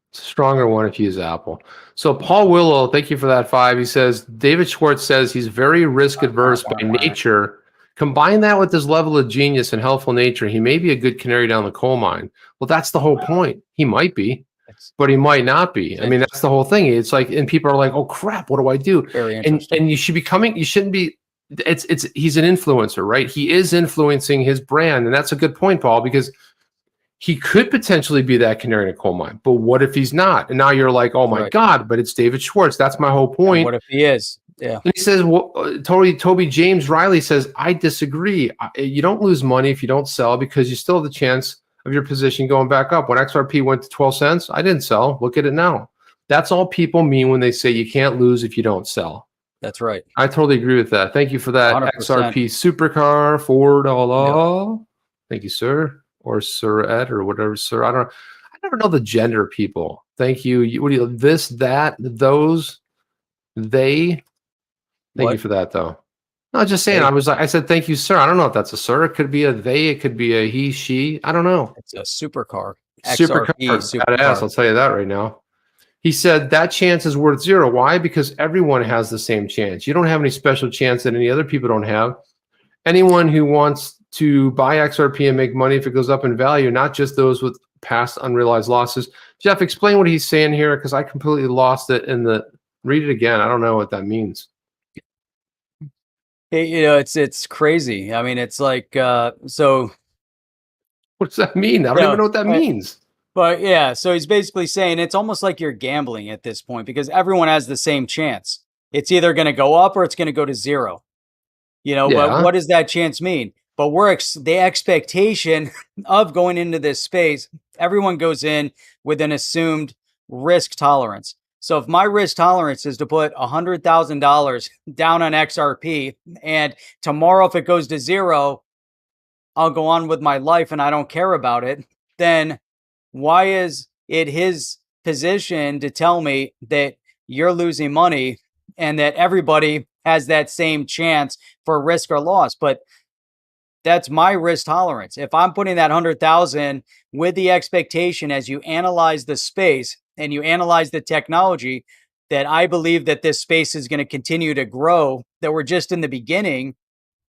It's a stronger one if you use Apple. So Paul Willow, thank you for that 5. He says David Schwartz says he's very risk adverse by nature. Combine that with his level of genius and helpful nature, he may be a good canary down the coal mine. Well, that's the whole point. He might be, but he might not be. I mean, that's the whole thing. It's like, and people are like, "Oh crap, what do I do?" Very interesting. And you shouldn't be. He's an influencer, right? He is influencing his brand, and that's a good point, Paul, because he could potentially be that canary in a coal mine. But what if he's not? And now you're like, "Oh my God!" But it's David Schwartz. That's my whole point. And what if he is? Yeah. And he says, well, Toby James Riley says, I disagree. You don't lose money if you don't sell because you still have the chance of your position going back up. When XRP went to 12 cents, I didn't sell. Look at it now. That's all people mean when they say you can't lose if you don't sell. That's right. I totally agree with that. Thank you for that. 100%. XRP Supercar, $4. Yep. Thank you, sir. Or Sir Ed or whatever, sir. I never know the gender, people. Thank you. What do you, this, that, those, they? Thank you for that, though. No, just saying. I said, thank you, sir. I don't know if that's a sir. It could be a they. It could be a he, she. I don't know. It's a supercar. Supercar. Badass. I'll tell you that right now. He said that chance is worth 0. Why? Because everyone has the same chance. You don't have any special chance that any other people don't have. Anyone who wants to buy XRP and make money if it goes up in value, not just those with past unrealized losses. Jeff, explain what he's saying here because I completely lost it in the. Read it again. I don't know what that means. It's crazy. I mean, it's like so. What does that mean? I don't even know what that means. But yeah, so he's basically saying it's almost like you're gambling at this point because everyone has the same chance. It's either going to go up or it's going to go to 0. But what does that chance mean? But the expectation of going into this space, everyone goes in with an assumed risk tolerance. So if my risk tolerance is to put $100,000 down on XRP and tomorrow if it goes to 0, I'll go on with my life and I don't care about it, then why is it his position to tell me that you're losing money and that everybody has that same chance for risk or loss? But that's my risk tolerance. If I'm putting that 100,000 with the expectation as you analyze the space and you analyze the technology that I believe that this space is going to continue to grow, that we're just in the beginning,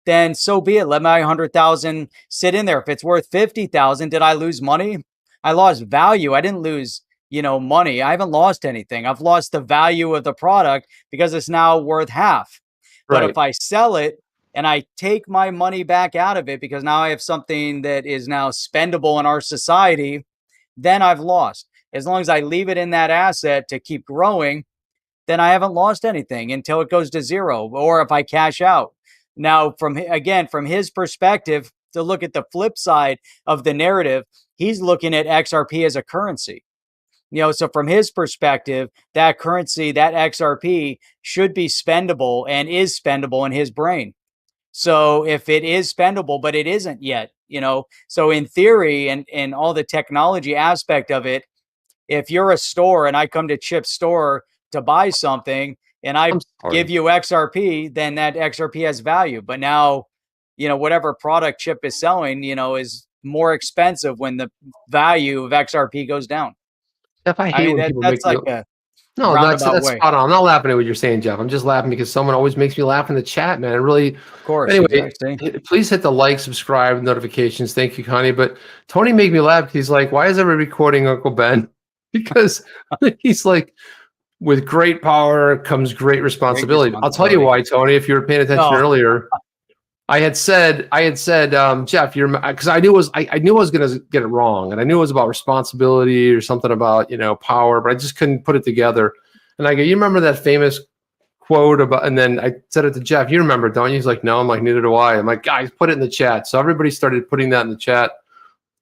then so be it. Let my 100,000 sit in there. If it's worth 50,000, did I lose money? I lost value. I didn't lose, money. I haven't lost anything. I've lost the value of the product because it's now worth half. But if I sell it and I take my money back out of it because now I have something that is now spendable in our society, then I've lost. As long as I leave it in that asset to keep growing, then I haven't lost anything until it goes to 0 or if I cash out. Now, from his perspective, to look at the flip side of the narrative, he's looking at XRP as a currency. So from his perspective, that currency, that XRP should be spendable and is spendable in his brain. So if it is spendable, but it isn't yet, so in theory and all the technology aspect of it, if you're a store and I come to Chip's store to buy something and I give you XRP, then that XRP has value. But now, you know, whatever product Chip is selling, you know, is more expensive when the value of XRP goes down. Jeff, I hate when people make No, that's spot on. I'm not laughing at what you're saying, Jeff. I'm just laughing because someone always makes me laugh in the chat, man. It really, of course. Anyway, please hit the like, subscribe, notifications. Thank you, Connie. But Tony made me laugh because he's like, why is everybody recording Uncle Ben? Because he's like, with great power comes great responsibility. I'll tell you why, Tony, if you were paying attention earlier. I had said, Jeff, you're, because I knew I was going to get it wrong, and I knew it was about responsibility or something about, you know, power, but I just couldn't put it together. And I go, you remember that famous quote about? And then I said it to Jeff. You remember, don't you? He's like, no. I'm like, neither do I. I'm like, guys, put it in the chat. So everybody started putting that in the chat.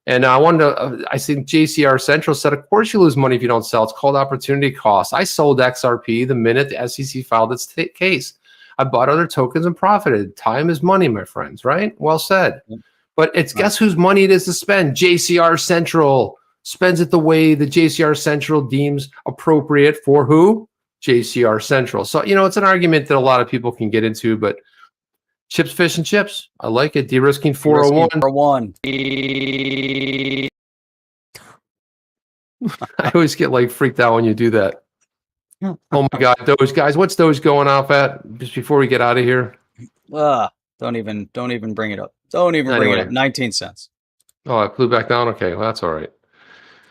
And I wanted to. I think JCR Central said, of course you lose money if you don't sell. It's called opportunity cost. I sold XRP the minute the SEC filed its case. I bought other tokens and profited. Time is money, my friends, right? Well said. But it's guess whose money it is to spend? JCR Central spends it the way the JCR Central deems appropriate for who? JCR Central. So, you know, it's an argument that a lot of people can get into, but chips, fish, and chips. I like it. De-risking 401. I always get like freaked out when you do that. Oh my God, Doge guys, what's Doge going off at just before we get out of here? Don't even bring it up. Don't even bring it up. 19 cents. Oh, it flew back down. Okay, well, that's all right.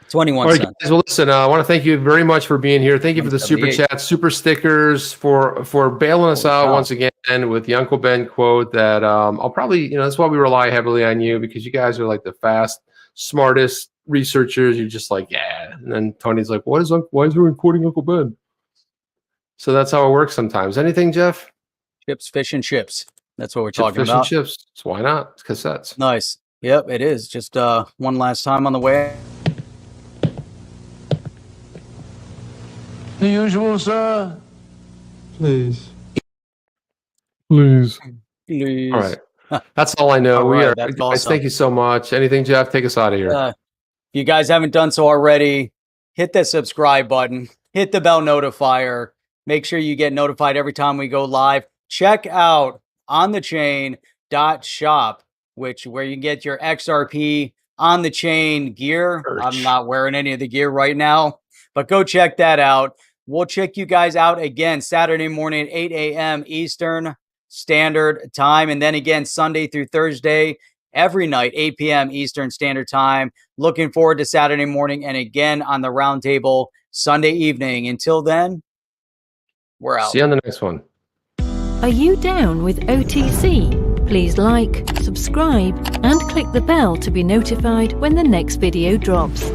21 cents. Guys, well, listen, I want to thank you very much for being here. Thank you for the super chat, super stickers, for bailing us out once again with the Uncle Ben quote that I'll probably, you know, that's why we rely heavily on you, because you guys are like the smartest researchers. You're just like, yeah. And then Tony's like, why is he recording Uncle Ben? So that's how it works sometimes. Anything, Jeff? Chips, fish, and chips. That's what we're talking about. Fish and chips. So why not? It's cassettes. Nice. Yep, it is. Just one last time on the way. The usual, sir. Please. Please. Please. All right. That's all I know. All we right, are. that's Guys, awesome. thank you so much. Anything, Jeff? Take us out of here. If you guys haven't done so already, hit the subscribe button. Hit the bell notifier. Make sure you get notified every time we go live. Check out onthechain.shop, where you get your XRP on the chain gear. I'm not wearing any of the gear right now, but go check that out. We'll check you guys out again Saturday morning at 8 a.m. Eastern Standard Time. And then again, Sunday through Thursday, every night, 8 p.m. Eastern Standard Time. Looking forward to Saturday morning and again on the roundtable Sunday evening. Until then, we're out. See you on the next one. Are you down with OTC? Please like, subscribe, and click the bell to be notified when the next video drops.